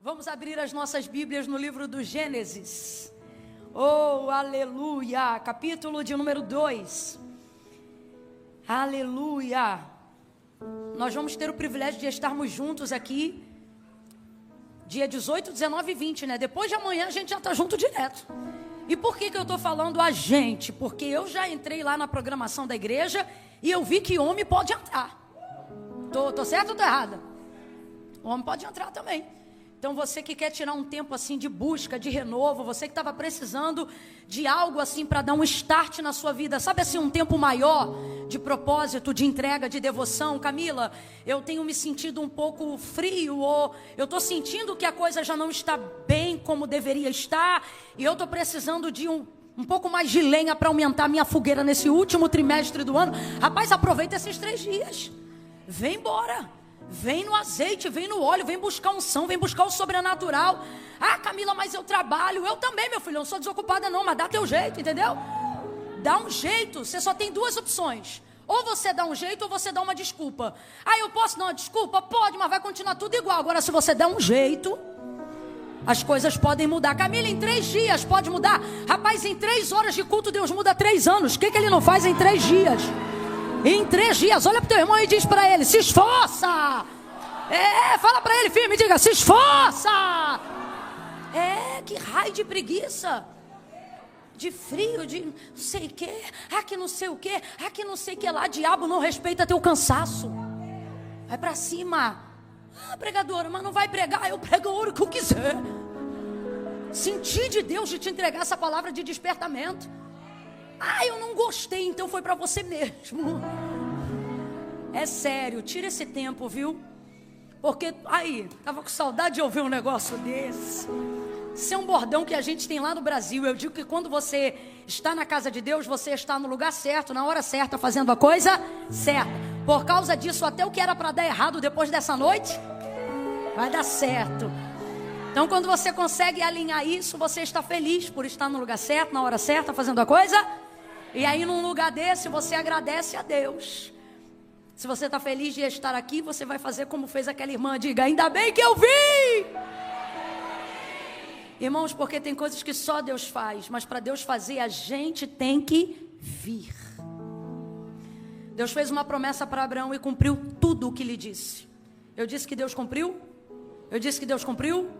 Vamos abrir as nossas Bíblias no livro do Gênesis. Oh, aleluia! Capítulo de número 2. Aleluia! Nós vamos ter o privilégio de estarmos juntos aqui dia 18, 19 e 20, né? Depois de amanhã a gente já está junto direto. E por que eu estou falando a gente? Porque eu já entrei lá na programação da igreja e eu vi que homem pode entrar. Tô certo ou tô errada? Homem pode entrar também. Então você que quer tirar um tempo assim de busca, de renovo, você que estava precisando de algo assim para dar um start na sua vida, sabe assim, um tempo maior de propósito, de entrega, de devoção. Camila, eu tenho me sentido um pouco frio, ou eu estou sentindo que a coisa já não está bem como deveria estar, e eu estou precisando de um pouco mais de lenha para aumentar minha fogueira nesse último trimestre do ano. Rapaz, aproveita esses 3 dias, vem embora. Vem no azeite, vem no óleo, vem buscar unção, vem buscar o sobrenatural. Ah, Camila, mas eu trabalho. Eu também, meu filho, eu não sou desocupada não, mas dá teu jeito, entendeu? Dá um jeito, você só tem 2 opções. Ou você dá um jeito ou você dá uma desculpa. Ah, eu posso dar uma desculpa? Pode, mas vai continuar tudo igual. Agora, se você der um jeito, as coisas podem mudar. Camila, em 3 dias pode mudar. Rapaz, em 3 horas de culto, Deus muda 3 anos. O que ele não faz em 3 dias? Em 3 dias, olha para o teu irmão e diz para ele: se esforça. Fala para ele firme, diga: se esforça. Que raio de preguiça, de frio, de não sei o que, que não sei o que, que não sei o que lá. Diabo não respeita teu cansaço. Vai para cima. Pregadora, mas não vai pregar. Eu prego a hora que eu quiser. Senti de Deus de te entregar essa palavra de despertamento. Eu não gostei, então foi para você mesmo. É sério, tira esse tempo, viu? Porque, tava com saudade de ouvir um negócio desse. Isso é um bordão que a gente tem lá no Brasil. Eu digo que quando você está na casa de Deus, você está no lugar certo, na hora certa, fazendo a coisa certa. Por causa disso, até o que era para dar errado depois dessa noite, vai dar certo. Então, quando você consegue alinhar isso, você está feliz por estar no lugar certo, na hora certa, fazendo a coisa. E aí, num lugar desse, você agradece a Deus. Se você está feliz de estar aqui, você vai fazer como fez aquela irmã. Diga: ainda bem que eu vim. Irmãos, porque tem coisas que só Deus faz, mas para Deus fazer, a gente tem que vir. Deus fez uma promessa para Abraão e cumpriu tudo o que lhe disse. Eu disse que Deus cumpriu? Eu disse que Deus cumpriu?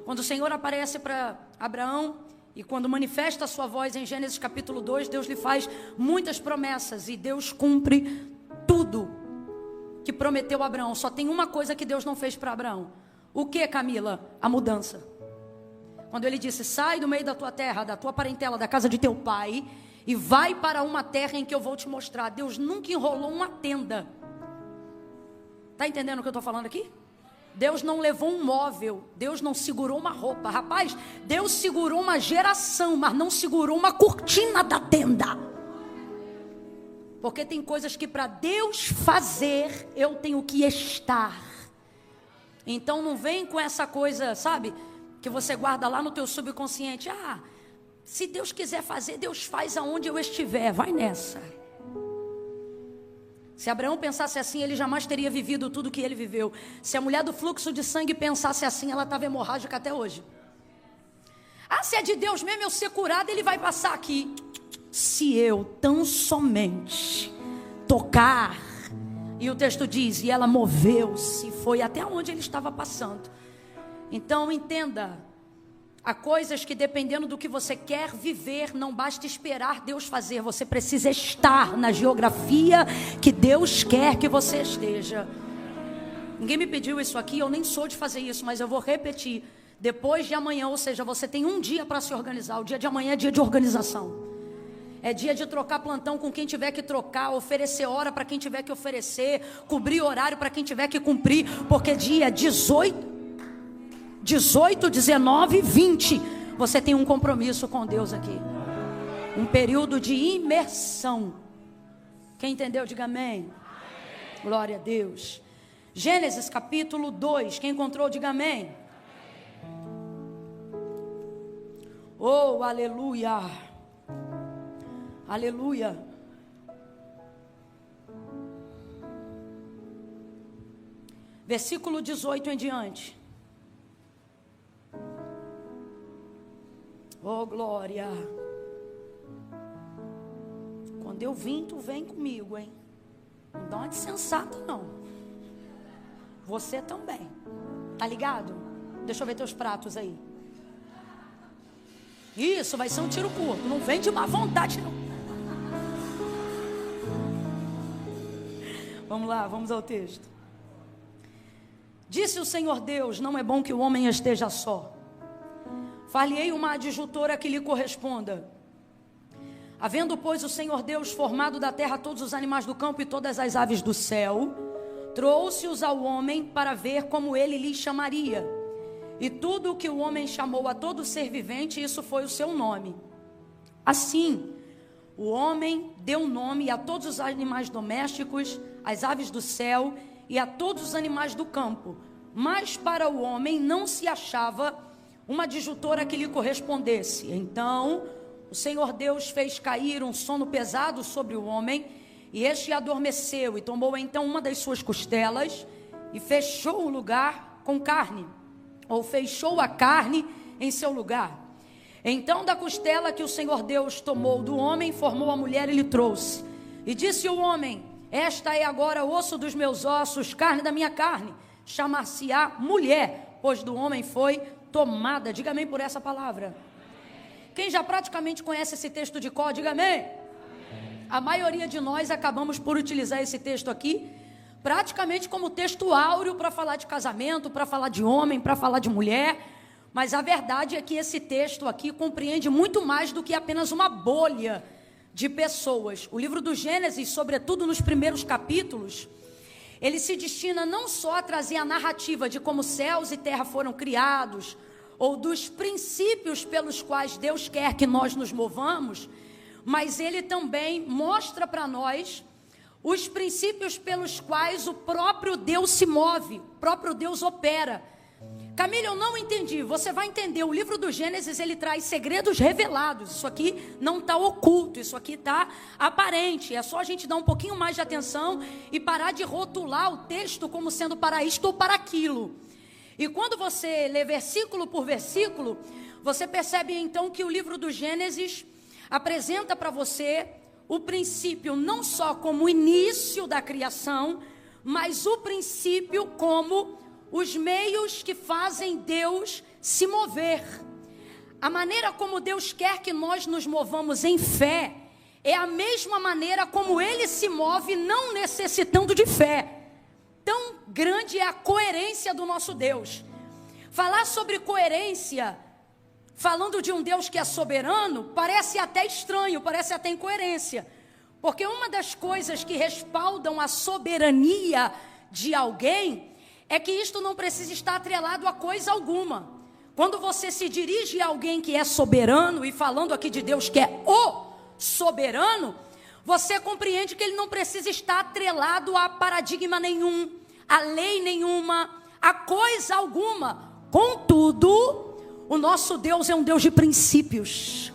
Quando o Senhor aparece para Abraão e quando manifesta a sua voz em Gênesis capítulo 2, Deus lhe faz muitas promessas e Deus cumpre tudo que prometeu a Abraão. Só tem uma coisa que Deus não fez para Abraão. O que, Camila? A mudança. Quando ele disse: sai do meio da tua terra, da tua parentela, da casa de teu pai e vai para uma terra em que eu vou te mostrar. Deus nunca enrolou uma tenda. Está entendendo o que eu estou falando aqui? Deus não levou um móvel, Deus não segurou uma roupa. Rapaz, Deus segurou uma geração, mas não segurou uma cortina da tenda. Porque tem coisas que para Deus fazer, eu tenho que estar. Então não vem com essa coisa, sabe, que você guarda lá no teu subconsciente. Se Deus quiser fazer, Deus faz aonde eu estiver. Vai nessa. Se Abraão pensasse assim, ele jamais teria vivido tudo que ele viveu. Se a mulher do fluxo de sangue pensasse assim, ela estava hemorrágica até hoje. Se é de Deus mesmo eu ser curada, ele vai passar aqui. Se eu tão somente tocar. E o texto diz: e ela moveu-se, foi até onde ele estava passando. Então entenda. Há coisas que, dependendo do que você quer viver, não basta esperar Deus fazer. Você precisa estar na geografia que Deus quer que você esteja. Ninguém me pediu isso aqui, eu nem sou de fazer isso, mas eu vou repetir. Depois de amanhã, ou seja, você tem um dia para se organizar. O dia de amanhã é dia de organização. É dia de trocar plantão com quem tiver que trocar, oferecer hora para quem tiver que oferecer, cobrir horário para quem tiver que cumprir, porque dia 18, 19, 20, você tem um compromisso com Deus aqui. Um período de imersão. Quem entendeu, diga amém. Glória a Deus. Gênesis capítulo 2, quem encontrou, diga amém. Oh, aleluia. Aleluia. Versículo 18 em diante. Oh, glória. Quando eu vim, tu vem comigo, hein? Não dá uma de sensata, não. Você também. Tá ligado? Deixa eu ver teus pratos aí. Isso, vai ser um tiro curto. Não vem de má vontade, não. Vamos lá, vamos ao texto. Disse o Senhor Deus: não é bom que o homem esteja só. Far-lhe-ei uma adjutora que lhe corresponda. Havendo, pois, o Senhor Deus formado da terra todos os animais do campo e todas as aves do céu, trouxe-os ao homem para ver como ele lhes chamaria. E tudo o que o homem chamou a todo ser vivente, isso foi o seu nome. Assim, o homem deu nome a todos os animais domésticos, às aves do céu e a todos os animais do campo. Mas para o homem não se achava uma adjutora que lhe correspondesse. Então o Senhor Deus fez cair um sono pesado sobre o homem, e este adormeceu, e tomou então uma das suas costelas, e fechou o lugar com carne, ou fechou a carne em seu lugar. Então da costela que o Senhor Deus tomou do homem, formou a mulher e lhe trouxe. E disse o homem: esta é agora osso dos meus ossos, carne da minha carne. Chamar-se-á mulher, pois do homem foi tomada. Diga amém por essa palavra. Quem já praticamente conhece esse texto de cor, diga amém. A maioria de nós acabamos por utilizar esse texto aqui praticamente como texto áureo para falar de casamento, para falar de homem, para falar de mulher. Mas a verdade é que esse texto aqui compreende muito mais do que apenas uma bolha de pessoas. O livro do Gênesis, sobretudo nos primeiros capítulos, ele se destina não só a trazer a narrativa de como céus e terra foram criados, ou dos princípios pelos quais Deus quer que nós nos movamos, mas ele também mostra para nós os princípios pelos quais o próprio Deus se move, o próprio Deus opera. Camila, eu não entendi. Você vai entender. O livro do Gênesis, ele traz segredos revelados. Isso aqui não está oculto, isso aqui está aparente. É só a gente dar um pouquinho mais de atenção e parar de rotular o texto como sendo para isto ou para aquilo. E quando você lê versículo por versículo, você percebe então que o livro do Gênesis apresenta para você o princípio não só como o início da criação, mas o princípio como os meios que fazem Deus se mover. A maneira como Deus quer que nós nos movamos em fé é a mesma maneira como Ele se move não necessitando de fé. Tão grande é a coerência do nosso Deus. Falar sobre coerência, falando de um Deus que é soberano, parece até estranho, parece até incoerência. Porque uma das coisas que respaldam a soberania de alguém é que isto não precisa estar atrelado a coisa alguma. Quando você se dirige a alguém que é soberano, e falando aqui de Deus que é o soberano, você compreende que ele não precisa estar atrelado a paradigma nenhum, a lei nenhuma, a coisa alguma. Contudo, o nosso Deus é um Deus de princípios,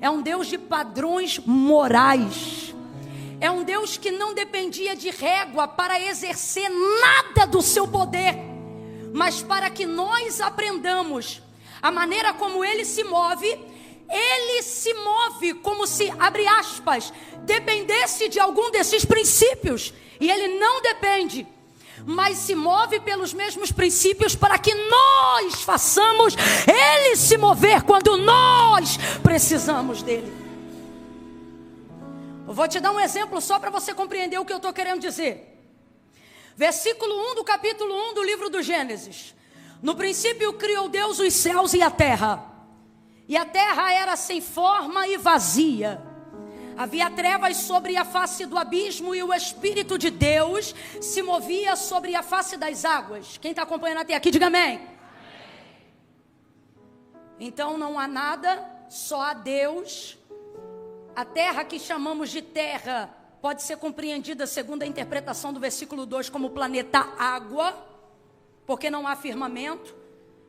é um Deus de padrões morais, é um Deus que não dependia de régua para exercer nada do seu poder, mas para que nós aprendamos a maneira como Ele se move como se, abre aspas, dependesse de algum desses princípios, e Ele não depende, mas se move pelos mesmos princípios para que nós façamos Ele se mover quando nós precisamos dEle. Eu vou te dar um exemplo só para você compreender o que eu estou querendo dizer. Versículo 1 do capítulo 1 do livro do Gênesis. No princípio criou Deus os céus e a terra era sem forma e vazia. Havia trevas sobre a face do abismo, e o Espírito de Deus se movia sobre a face das águas. Quem está acompanhando até aqui, diga amém. Então não há nada, só há Deus. A terra que chamamos de terra pode ser compreendida, segundo a interpretação do versículo 2, como o planeta água, porque não há firmamento,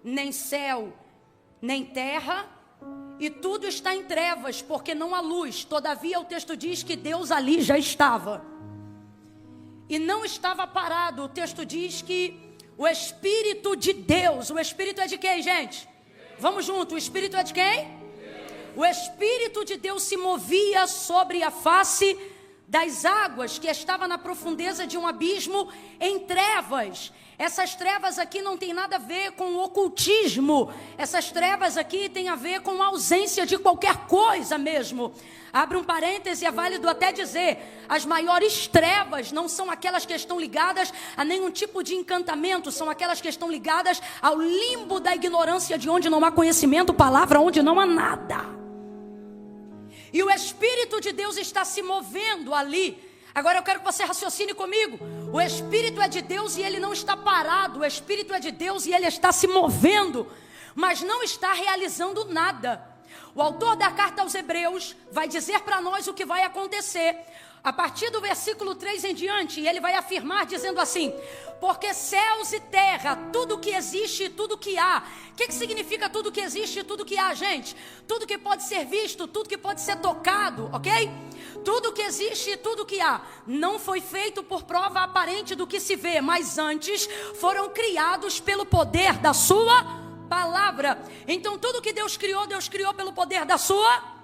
nem céu, nem terra. E tudo está em trevas, porque não há luz. Todavia o texto diz que Deus ali já estava. E não estava parado. O texto diz que o Espírito de Deus. O Espírito é de quem, gente? Vamos junto. O Espírito é de quem? o Espírito de Deus se movia sobre a face das águas, que estava na profundeza de um abismo em trevas. Essas trevas aqui não tem nada a ver com o ocultismo. Essas trevas aqui tem a ver com a ausência de qualquer coisa mesmo. Abre um parêntese, é válido até dizer, as maiores trevas não são aquelas que estão ligadas a nenhum tipo de encantamento, são aquelas que estão ligadas ao limbo da ignorância, de onde não há conhecimento, palavra onde não há nada. E o Espírito de Deus está se movendo ali. Agora eu quero que você raciocine comigo. O Espírito é de Deus e ele não está parado. O Espírito é de Deus e ele está se movendo, mas não está realizando nada. O autor da carta aos Hebreus vai dizer para nós o que vai acontecer. A partir do versículo 3 em diante, ele vai afirmar dizendo assim: porque céus e terra, tudo que existe e tudo que há. O que significa tudo que existe e tudo que há, gente? Tudo que pode ser visto, tudo que pode ser tocado, ok? Tudo que existe e tudo que há não foi feito por prova aparente do que se vê, mas antes foram criados pelo poder da sua palavra. Então tudo que Deus criou pelo poder da sua.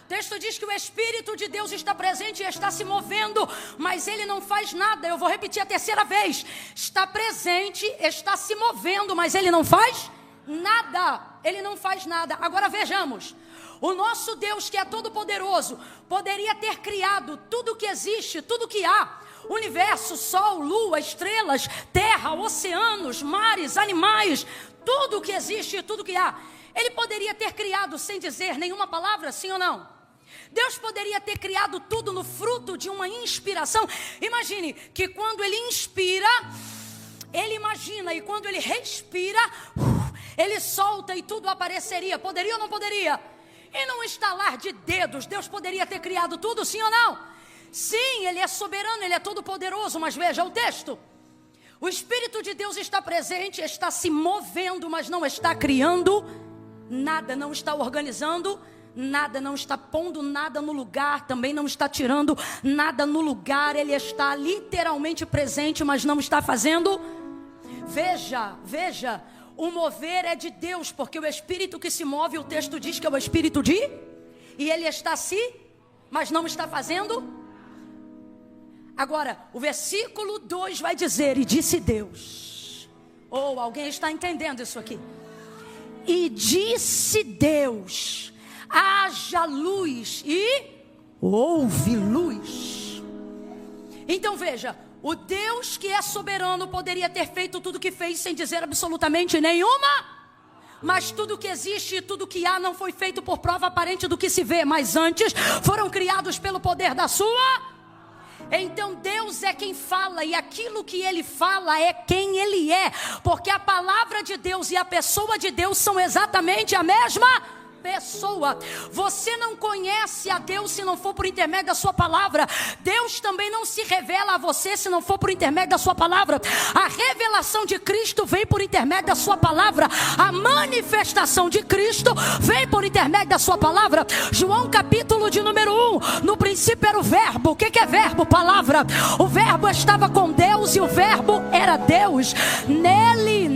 O texto diz que o Espírito de Deus está presente e está se movendo, mas ele não faz nada. Eu vou repetir a terceira vez. Está presente, está se movendo, mas ele não faz nada. Ele não faz nada. Agora vejamos. O nosso Deus, que é todo poderoso, poderia ter criado tudo que existe, tudo que há. Universo, sol, lua, estrelas, terra, oceanos, mares, animais, tudo que existe, tudo que há. Ele poderia ter criado sem dizer nenhuma palavra, sim ou não? Deus poderia ter criado tudo no fruto de uma inspiração. Imagine que quando ele inspira, ele imagina, e quando ele respira, ele solta e tudo apareceria. Poderia ou não poderia? E num estalar de dedos, Deus poderia ter criado tudo, sim ou não? Sim, ele é soberano, ele é todo poderoso, mas veja o texto. O Espírito de Deus está presente, está se movendo, mas não está criando nada, não está organizando nada, não está pondo nada no lugar, também não está tirando nada no lugar. Ele está literalmente presente, mas não está fazendo. Veja, o mover é de Deus, porque o Espírito que se move, o texto diz que é o Espírito de, e ele está mas não está fazendo. Agora, o versículo 2 vai dizer, e disse Deus. Alguém está entendendo isso aqui? E disse Deus, haja luz, e houve luz. Então veja, o Deus que é soberano poderia ter feito tudo que fez sem dizer absolutamente nenhuma. Mas tudo que existe e tudo que há não foi feito por prova aparente do que se vê, mas antes foram criados pelo poder da sua. Então Deus é quem fala, e aquilo que ele fala é quem ele é, porque a palavra de Deus e a pessoa de Deus são exatamente a mesma pessoa. Você não conhece a Deus se não for por intermédio da sua palavra. Deus também não se revela a você se não for por intermédio da sua palavra. A revelação de Cristo vem por intermédio da sua palavra. A manifestação de Cristo vem por intermédio da sua palavra. João capítulo de número 1. No princípio era o verbo. O que é verbo? Palavra. O verbo estava com Deus e o verbo era Deus. Nele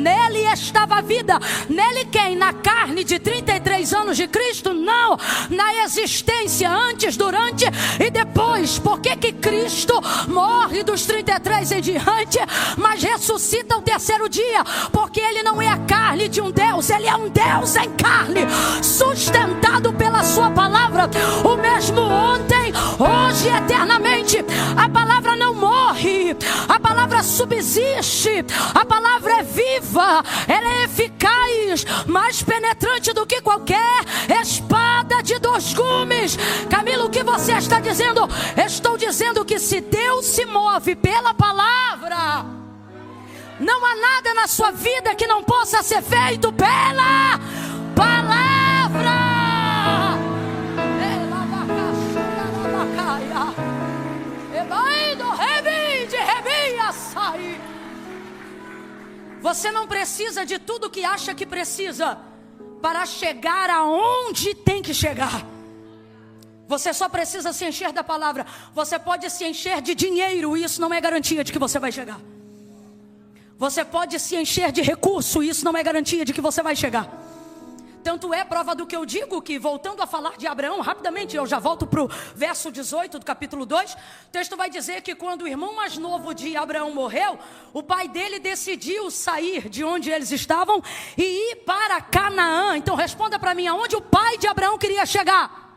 estava a vida. Nele quem? Na carne de 33 anos de Cristo? Não, na existência antes, durante e depois. Por que Cristo morre dos 33 em diante, mas ressuscita ao terceiro dia? Porque ele não é a carne de um Deus, ele é um Deus em carne, sustentado pela sua palavra, o mesmo ontem, hoje e eternamente. A palavra não morre, a palavra subsiste, a palavra é viva, ela é eficaz, mais penetrante do que qualquer espada de 2 gumes. Camilo, o que você está dizendo? Estou dizendo que se Deus se move pela palavra, não há nada na sua vida que não possa ser feito pela palavra. Você não precisa de tudo que acha que precisa para chegar aonde tem que chegar. Você só precisa se encher da palavra. Você pode se encher de dinheiro, e isso não é garantia de que você vai chegar. Você pode se encher de recurso, e isso não é garantia de que você vai chegar. Tanto é prova do que eu digo que, voltando a falar de Abraão, rapidamente, eu já volto para o verso 18 do capítulo 2, o texto vai dizer que quando o irmão mais novo de Abraão morreu, o pai dele decidiu sair de onde eles estavam e ir para Canaã. Então responda para mim, aonde o pai de Abraão queria chegar?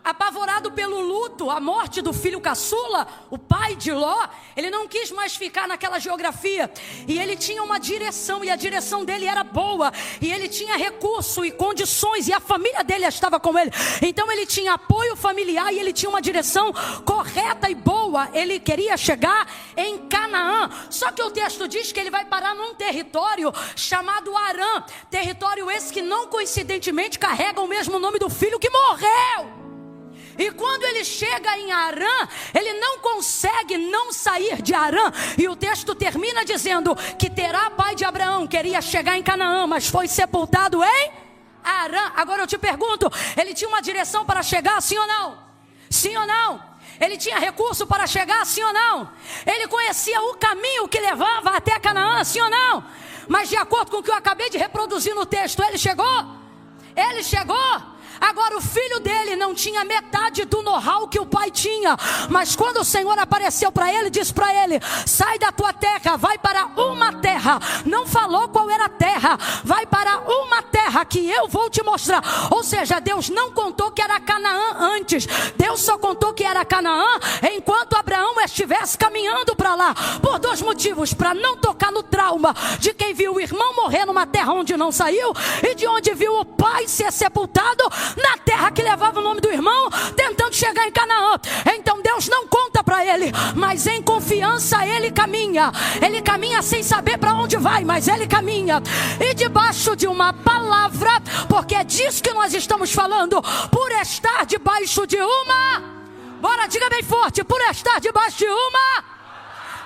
Apavorado pelo luto, a morte do filho caçula, o pai de Ló, ele não quis mais ficar naquela geografia. E ele tinha uma direção, e a direção dele era boa. E ele tinha recurso e condições, e a família dele estava com ele. Então ele tinha apoio familiar e ele tinha uma direção correta e boa. Ele queria chegar em Canaã. Só que o texto diz que ele vai parar num território chamado Harã. Território esse que não coincidentemente carrega o mesmo nome do filho que morreu. E quando ele chega em Harã, ele não consegue não sair de Harã. E o texto termina dizendo que Terá, pai de Abraão, queria chegar em Canaã, mas foi sepultado em Harã. Agora eu te pergunto, ele tinha uma direção para chegar, sim ou não? Sim ou não? Ele tinha recurso para chegar, sim ou não? Ele conhecia o caminho que levava até Canaã, sim ou não? Mas de acordo com o que eu acabei de reproduzir no texto, ele chegou? Ele chegou? Agora o filho dele não tinha metade do know-how que o pai tinha. Mas quando o Senhor apareceu para ele, disse para ele: sai da tua terra, vai para uma terra. Não falou qual era a terra. Vai para uma terra que eu vou te mostrar. Ou seja, Deus não contou que era Canaã antes. Deus só contou que era Canaã enquanto Abraão estivesse caminhando para lá. Por dois motivos: para não tocar no trauma de quem viu o irmão morrer numa terra onde não saiu, e de onde viu o pai ser sepultado na terra que levava o nome do irmão, tentando chegar em Canaã. Então Deus não conta para ele, mas em confiança ele caminha. Ele caminha sem saber para onde vai, mas ele caminha. E debaixo de uma palavra, porque é disso que nós estamos falando, por estar debaixo de uma, bora, diga bem forte, por estar debaixo de uma,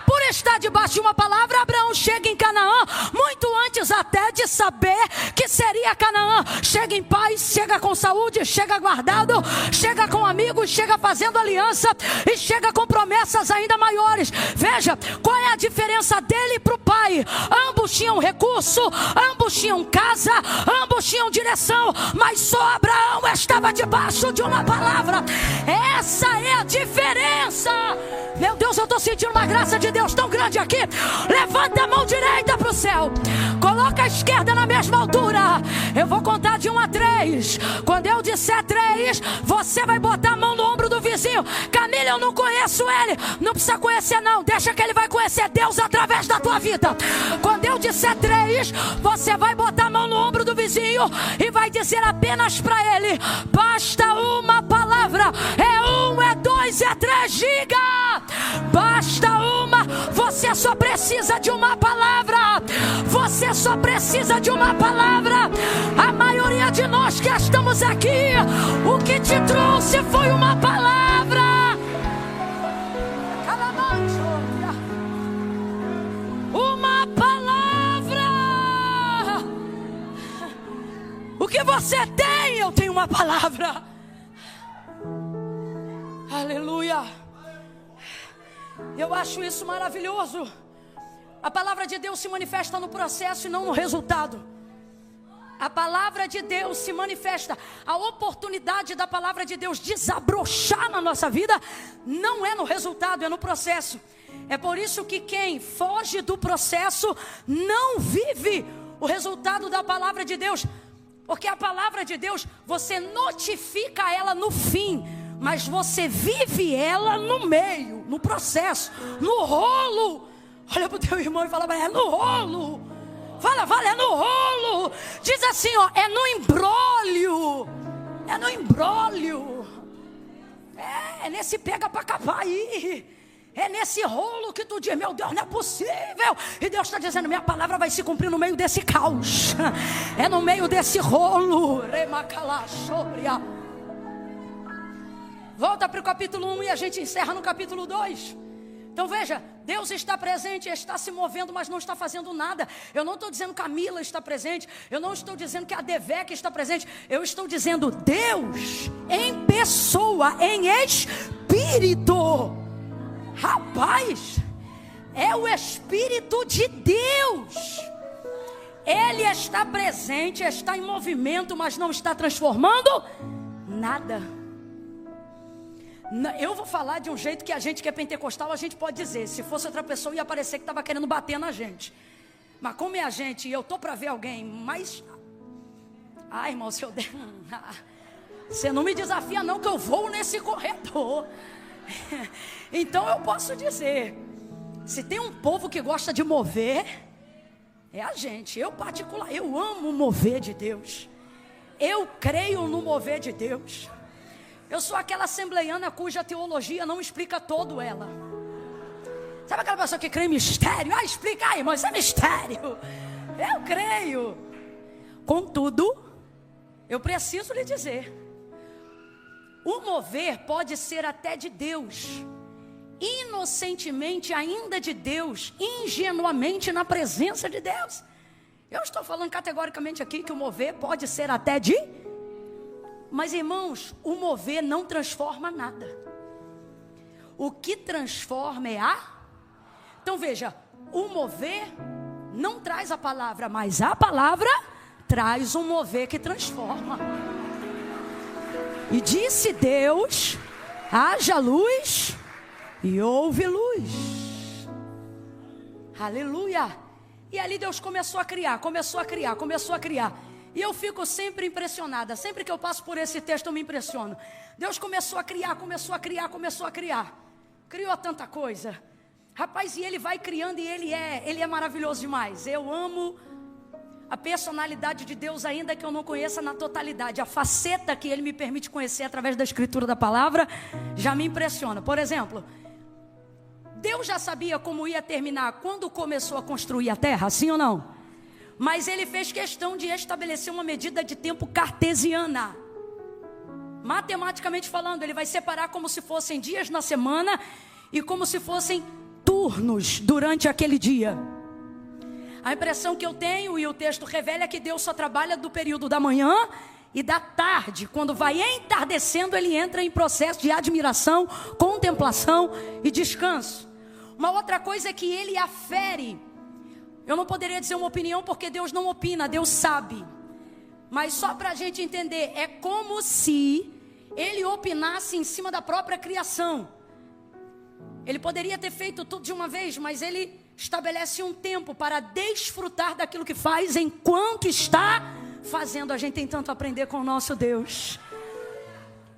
por estar debaixo de uma palavra, Abraão chega em Canaã, muito antes até de saber que seria Canaã. Chega em paz, chega com saúde, chega guardado, chega com amigos, chega fazendo aliança e chega com promessas ainda maiores. Veja, qual é a diferença dele para o pai? Ambos tinham recurso, ambos tinham casa, ambos tinham direção, mas só Abraão estava debaixo de uma palavra. Essa é a diferença. Meu Deus, eu estou sentindo uma graça de Deus tão grande aqui. Levanta a mão direita para o céu, coloca a esquerda na mesma altura. Eu vou contar de 1 a 3. Quando eu disser 3, você vai botar a mão no ombro do vizinho. Camila, eu não conheço ele. Não precisa conhecer não, deixa que ele vai conhecer Deus através da tua vida. Quando eu disser 3, você vai botar a mão no ombro do vizinho e vai dizer apenas para ele: basta uma palavra. É 1, é 2, é 3, diga. Basta uma. Você só precisa de uma palavra. Você só precisa de uma palavra. A maioria de nós que estamos aqui, o que te trouxe foi uma palavra. Uma palavra. O que você tem? Eu tenho uma palavra. Aleluia. Eu acho isso maravilhoso. A palavra de Deus se manifesta no processo e não no resultado. A palavra de Deus se manifesta. A oportunidade da palavra de Deus desabrochar na nossa vida não é no resultado, é no processo. É por isso que quem foge do processo não vive o resultado da palavra de Deus. Porque a palavra de Deus, você notifica ela no fim, mas você vive ela no meio, no processo, no rolo. Olha para o teu irmão e fala: é no rolo. Fala, é no rolo. Diz assim, ó, é no embrólio. É no embrólio. É nesse pega para capar aí. É nesse rolo que tu diz: meu Deus, não é possível. E Deus está dizendo: minha palavra vai se cumprir no meio desse caos. É no meio desse rolo. Volta para o capítulo 1 e a gente encerra no capítulo 2. Então veja, Deus está presente, está se movendo, mas não está fazendo nada. Eu não estou dizendo que Camila está presente, eu não estou dizendo que a Devec está presente. Eu estou dizendo Deus em pessoa, em espírito. Rapaz, é o Espírito de Deus. Ele está presente, está em movimento, mas não está transformando nada. Eu vou falar de um jeito que a gente que é pentecostal, a gente pode dizer. Se fosse outra pessoa, ia parecer que estava querendo bater na gente. Mas como é a gente, e eu estou para ver alguém, mas... Ai, irmão, se eu der... Você não me desafia não, que eu vou nesse corredor. Então eu posso dizer, se tem um povo que gosta de mover, é a gente. Eu amo o mover de Deus. Eu creio no mover de Deus. Eu sou aquela assembleiana cuja teologia não explica todo ela. Sabe aquela pessoa que crê em mistério? Explica aí, irmão, isso é mistério. Eu creio. Contudo, eu preciso lhe dizer, o mover pode ser até de Deus, inocentemente ainda de Deus, ingenuamente na presença de Deus. Eu estou falando categoricamente aqui que o mover pode ser até de... Mas irmãos, o mover não transforma nada. O que transforma é a... Então veja, o mover não traz a palavra, mas a palavra traz um mover que transforma. E disse Deus, haja luz, e houve luz. Aleluia. E ali Deus começou a criar. E eu fico sempre impressionada. Sempre que eu passo por esse texto eu me impressiono. Deus começou a criar. Criou tanta coisa. Rapaz, e Ele vai criando e Ele é maravilhoso demais. Eu amo a personalidade de Deus, ainda que eu não conheça na totalidade. A faceta que Ele me permite conhecer através da escritura da palavra já me impressiona. Por exemplo, Deus já sabia como ia terminar quando começou a construir a terra, sim ou não? Mas Ele fez questão de estabelecer uma medida de tempo cartesiana. Matematicamente falando, Ele vai separar como se fossem dias na semana e como se fossem turnos durante aquele dia. A impressão que eu tenho, e o texto revela, é que Deus só trabalha do período da manhã e da tarde. Quando vai entardecendo, Ele entra em processo de admiração, contemplação e descanso. Uma outra coisa é que Ele afere. Eu não poderia dizer uma opinião, porque Deus não opina, Deus sabe. Mas só para a gente entender, é como se Ele opinasse em cima da própria criação. Ele poderia ter feito tudo de uma vez, mas Ele estabelece um tempo para desfrutar daquilo que faz enquanto está fazendo. A gente tem tanto a aprender com o nosso Deus.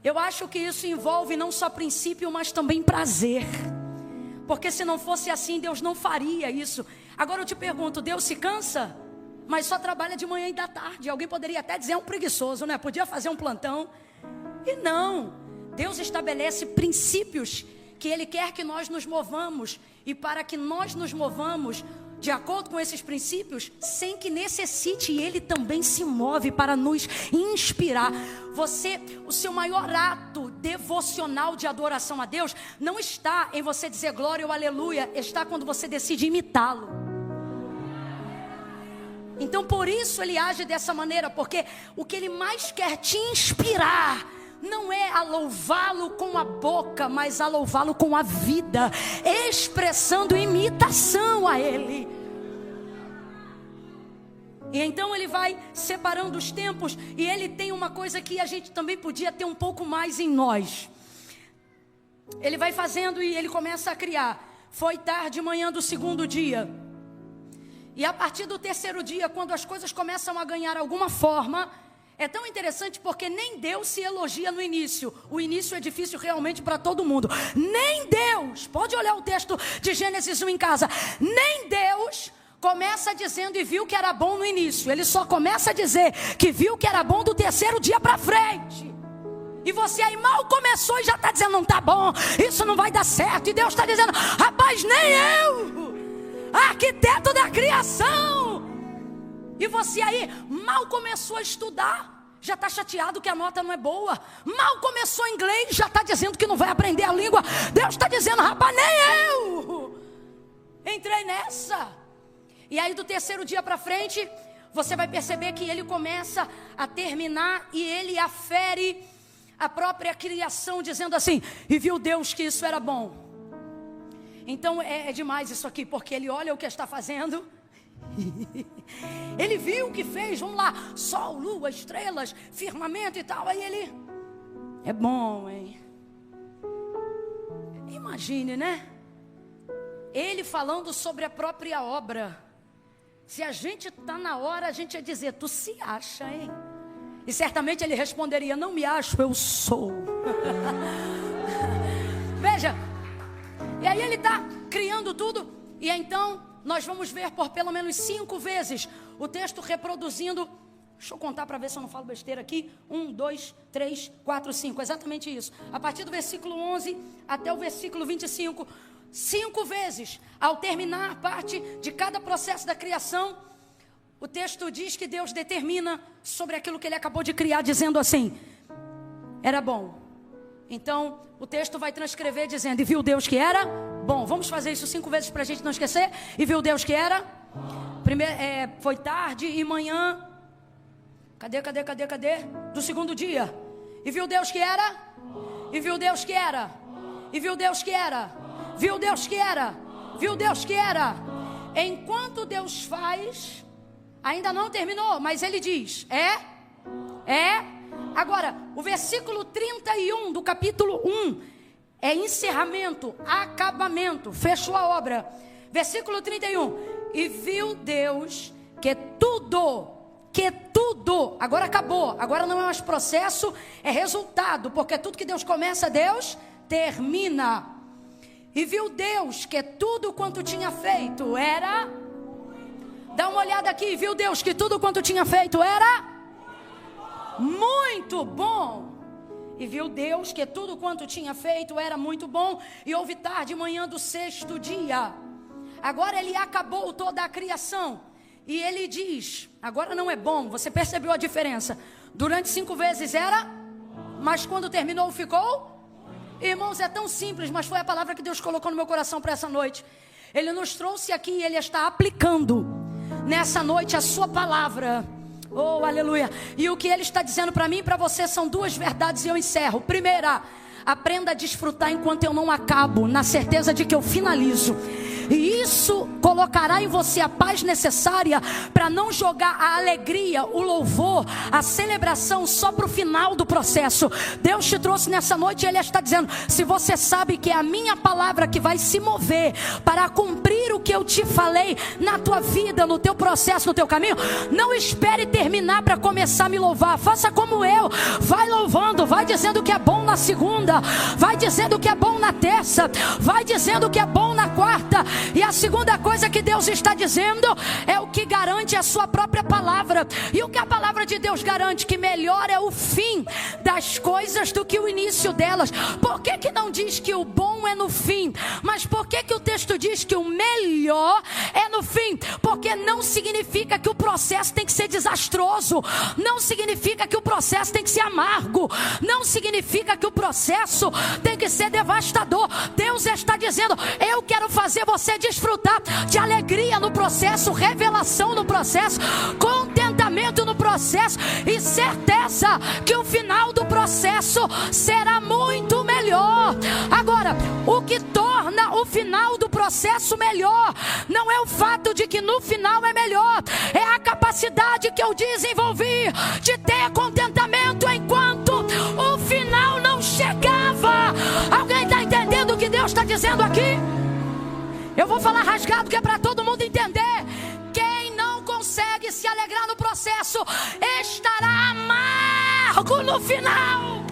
Eu acho que isso envolve não só princípio, mas também prazer. Porque se não fosse assim, Deus não faria isso. Agora eu te pergunto, Deus se cansa? Mas só trabalha de manhã e da tarde. Alguém poderia até dizer, é um preguiçoso, né? Podia fazer um plantão. E não. Deus estabelece princípios que Ele quer que nós nos movamos. E para que nós nos movamos de acordo com esses princípios, sem que necessite, Ele também se move para nos inspirar. O seu maior ato devocional de adoração a Deus não está em você dizer glória ou aleluia, está quando você decide imitá-lo. Então por isso Ele age dessa maneira, porque o que Ele mais quer te inspirar não é a louvá-lo com a boca, mas a louvá-lo com a vida, expressando imitação a Ele. E então Ele vai separando os tempos, e Ele tem uma coisa que a gente também podia ter um pouco mais em nós. Ele vai fazendo e Ele começa a criar. Foi tarde, manhã do segundo dia. E a partir do terceiro dia, quando as coisas começam a ganhar alguma forma, é tão interessante porque nem Deus se elogia no início. O início é difícil realmente para todo mundo. Nem Deus, pode olhar o texto de Gênesis 1 em casa. Nem Deus começa dizendo e viu que era bom no início. Ele só começa a dizer que viu que era bom do terceiro dia para frente. E você aí mal começou e já está dizendo, não está bom, isso não vai dar certo. E Deus está dizendo, rapaz, nem eu, arquiteto da criação. E você aí mal começou a estudar, já está chateado que a nota não é boa. Mal começou inglês, já está dizendo que não vai aprender a língua. Deus está dizendo, rapaz, nem eu entrei nessa. E aí do terceiro dia para frente, você vai perceber que Ele começa a terminar e Ele afere a própria criação, dizendo assim, e viu Deus que isso era bom. Então é demais isso aqui, porque Ele olha o que está fazendo Ele viu o que fez, vamos lá, sol, lua, estrelas, firmamento e tal. Aí ele, é bom, hein? Imagine, né? Ele falando sobre a própria obra. Se a gente está na hora, a gente ia dizer, tu se acha, hein? E certamente ele responderia, não me acho, eu sou. Veja, e aí ele está criando tudo. E então nós vamos ver por pelo menos 5 vezes o texto reproduzindo. Deixa eu contar para ver se eu não falo besteira aqui. 1, 2, 3, 4, 5, exatamente isso. A partir do versículo 11 até o versículo 25, 5 vezes. Ao terminar a parte de cada processo da criação, o texto diz que Deus determina sobre aquilo que ele acabou de criar, dizendo assim, era bom. Então, o texto vai transcrever dizendo, e viu Deus que era bom. Vamos fazer isso 5 vezes para a gente não esquecer. E viu Deus que era primeiro, foi tarde e manhã. Cadê? Do segundo dia. E viu Deus que era. E viu Deus que era. E viu Deus que era. Viu Deus que era. Viu Deus que era. Enquanto Deus faz, ainda não terminou, mas ele diz, Agora, o versículo 31 do capítulo 1 é encerramento, acabamento, fechou a obra. Versículo 31, e viu Deus que tudo, agora acabou, agora não é mais processo, é resultado, porque tudo que Deus começa, Deus termina. E viu Deus que tudo quanto tinha feito era, dá uma olhada aqui, viu Deus que tudo quanto tinha feito era muito bom. E viu Deus que tudo quanto tinha feito era muito bom. E houve tarde e manhã do 6º dia. Agora ele acabou toda a criação. E ele diz, agora não é bom. Você percebeu a diferença? Durante 5 vezes era, mas quando terminou ficou. Irmãos, é tão simples, mas foi a palavra que Deus colocou no meu coração para essa noite. Ele nos trouxe aqui e ele está aplicando nessa noite a sua palavra. Oh, aleluia. E o que ele está dizendo para mim e para você são 2 verdades e eu encerro. Primeira, aprenda a desfrutar enquanto eu não acabo, na certeza de que eu finalizo. E isso colocará em você a paz necessária para não jogar a alegria, o louvor, a celebração só para o final do processo. Deus te trouxe nessa noite e Ele está dizendo, se você sabe que é a minha palavra que vai se mover para cumprir o que eu te falei na tua vida, no teu processo, no teu caminho, não espere terminar para começar a me louvar. Faça como eu, vai louvando, vai dizendo que é bom na segunda, vai dizendo que é bom na terça, vai dizendo que é bom na quarta. E a segunda coisa que Deus está dizendo é o que garante a sua própria palavra. E o que a palavra de Deus garante? Que melhor é o fim das coisas do que o início delas. Por que que não diz que o bom é no fim? Mas por que que o texto diz que o melhor é no fim? Porque não significa que o processo tem que ser desastroso. Não significa que o processo tem que ser amargo. Não significa que o processo tem que ser devastador. Deus está dizendo, eu quero fazer você desfrutar de alegria no processo, revelação no processo, contentamento no processo e certeza que o final do processo será muito melhor. Agora, o que torna o final do processo melhor não é o fato de que no final é melhor, é a capacidade que eu desenvolvi de ter contentamento enquanto o final não chegava. Alguém está entendendo o que Deus está dizendo aqui? Eu vou falar rasgado que é para todo mundo entender. Quem não consegue se alegrar no processo estará amargo no final.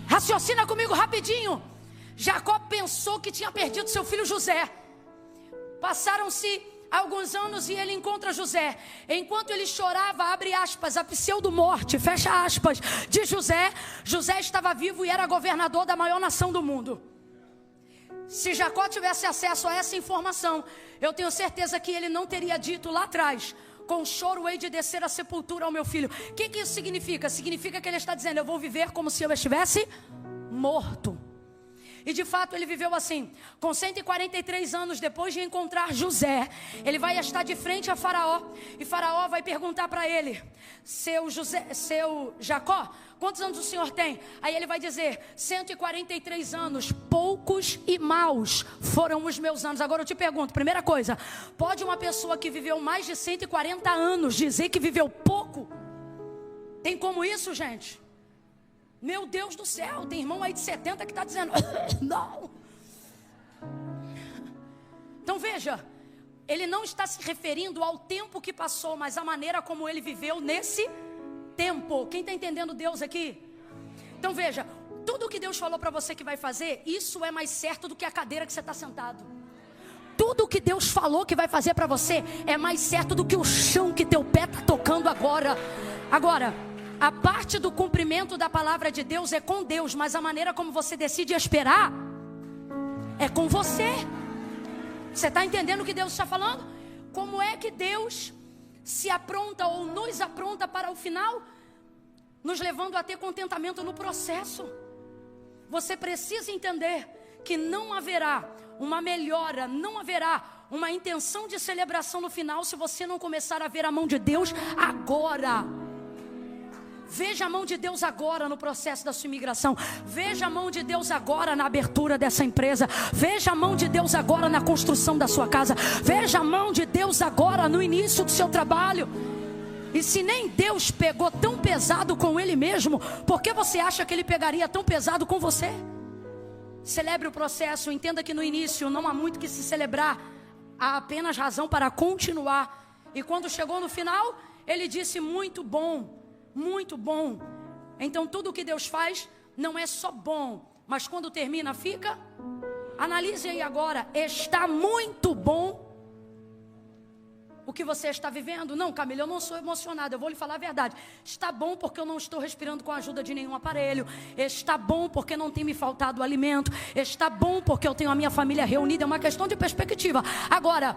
Raciocina comigo rapidinho. Jacó pensou que tinha perdido seu filho José. Passaram-se alguns anos e ele encontra José. Enquanto ele chorava, abre aspas, a pseudo-morte, fecha aspas, de José. José estava vivo e era governador da maior nação do mundo. Se Jacó tivesse acesso a essa informação, eu tenho certeza que ele não teria dito lá atrás, com choro hei de descer à sepultura ao meu filho. O que isso significa? Significa que ele está dizendo, eu vou viver como se eu estivesse morto. E de fato ele viveu assim. Com 143 anos, depois de encontrar José, ele vai estar de frente a Faraó. E Faraó vai perguntar para ele: seu Jacó, quantos anos o senhor tem? Aí ele vai dizer: 143 anos, poucos e maus foram os meus anos. Agora eu te pergunto, primeira coisa, pode uma pessoa que viveu mais de 140 anos dizer que viveu pouco? Tem como isso, gente? Meu Deus do céu, tem irmão aí de 70 que está dizendo não. Então veja, ele não está se referindo ao tempo que passou, mas à maneira como ele viveu nesse tempo. Quem está entendendo Deus aqui? Então veja, tudo que Deus falou para você que vai fazer, isso é mais certo do que a cadeira que você está sentado. Tudo que Deus falou que vai fazer para você é mais certo do que o chão que teu pé está tocando agora. Agora, a parte do cumprimento da palavra de Deus é com Deus, mas a maneira como você decide esperar é com você. Você está entendendo o que Deus está falando? Como é que Deus se apronta ou nos apronta para o final? Nos levando a ter contentamento no processo. Você precisa entender que não haverá uma melhora, não haverá uma intenção de celebração no final se você não começar a ver a mão de Deus agora. Veja a mão de Deus agora no processo da sua imigração. Veja a mão de Deus agora na abertura dessa empresa. Veja a mão de Deus agora na construção da sua casa. Veja a mão de Deus agora no início do seu trabalho. E se nem Deus pegou tão pesado com Ele mesmo, por que você acha que Ele pegaria tão pesado com você? Celebre o processo. Entenda que no início não há muito que se celebrar. Há apenas razão para continuar. E quando chegou no final, Ele disse: muito bom. Muito bom. Então tudo que Deus faz não é só bom, mas quando termina fica. Analise aí agora. Está muito bom o que você está vivendo? Não, Camila, eu não sou emocionada, eu vou lhe falar a verdade. Está bom porque eu não estou respirando com a ajuda de nenhum aparelho. Está bom porque não tem me faltado alimento. Está bom porque eu tenho a minha família reunida. É uma questão de perspectiva. Agora,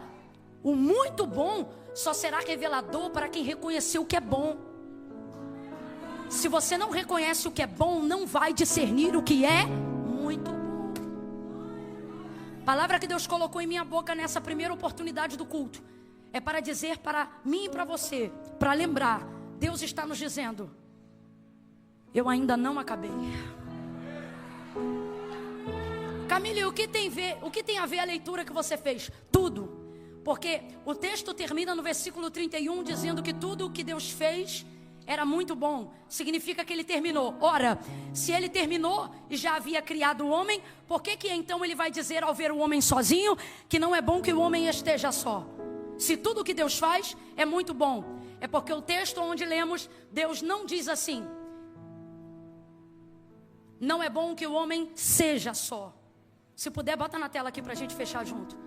o muito bom só será revelador para quem reconheceu o que é bom. Se você não reconhece o que é bom, não vai discernir o que é muito bom. Palavra que Deus colocou em minha boca nessa primeira oportunidade do culto é para dizer para mim e para você, para lembrar, Deus está nos dizendo: eu ainda não acabei. Camila, o que tem a ver a leitura que você fez? Tudo. Porque o texto termina no versículo 31 dizendo que tudo o que Deus fez era muito bom. Significa que Ele terminou. Ora, se Ele terminou e já havia criado o homem, por que então Ele vai dizer ao ver o homem sozinho que não é bom que o homem esteja só? Se tudo que Deus faz é muito bom, é porque o texto onde lemos, Deus não diz assim: não é bom que o homem seja só. Se puder, bota na tela aqui para a gente fechar junto.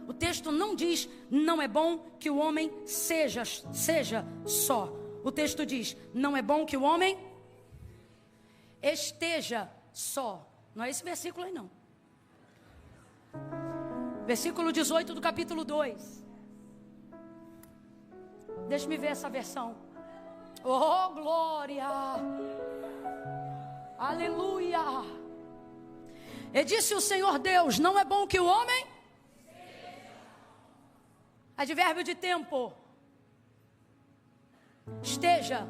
O texto não diz: não é bom que o homem seja só. O texto diz: não é bom que o homem esteja só. Não é esse versículo aí não. Versículo 18 do capítulo 2. Deixa-me ver essa versão. Oh, glória! Aleluia! E disse o Senhor Deus: não é bom que o homem... Advérbio de tempo. Esteja.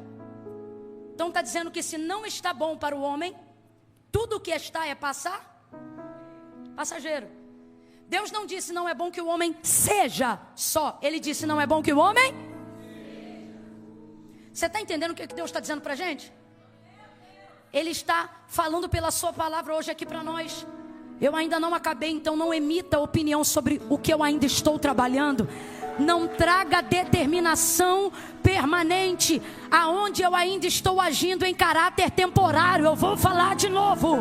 Então está dizendo que se não está bom para o homem, tudo o que está é passageiro. Deus não disse não é bom que o homem seja só. Ele disse não é bom que o homem... Você está entendendo o que Deus está dizendo para a gente? Ele está falando pela sua palavra hoje aqui para nós. Eu ainda não acabei, então não emita opinião sobre o que eu ainda estou trabalhando. Não traga determinação permanente aonde eu ainda estou agindo em caráter temporário. Eu vou falar de novo.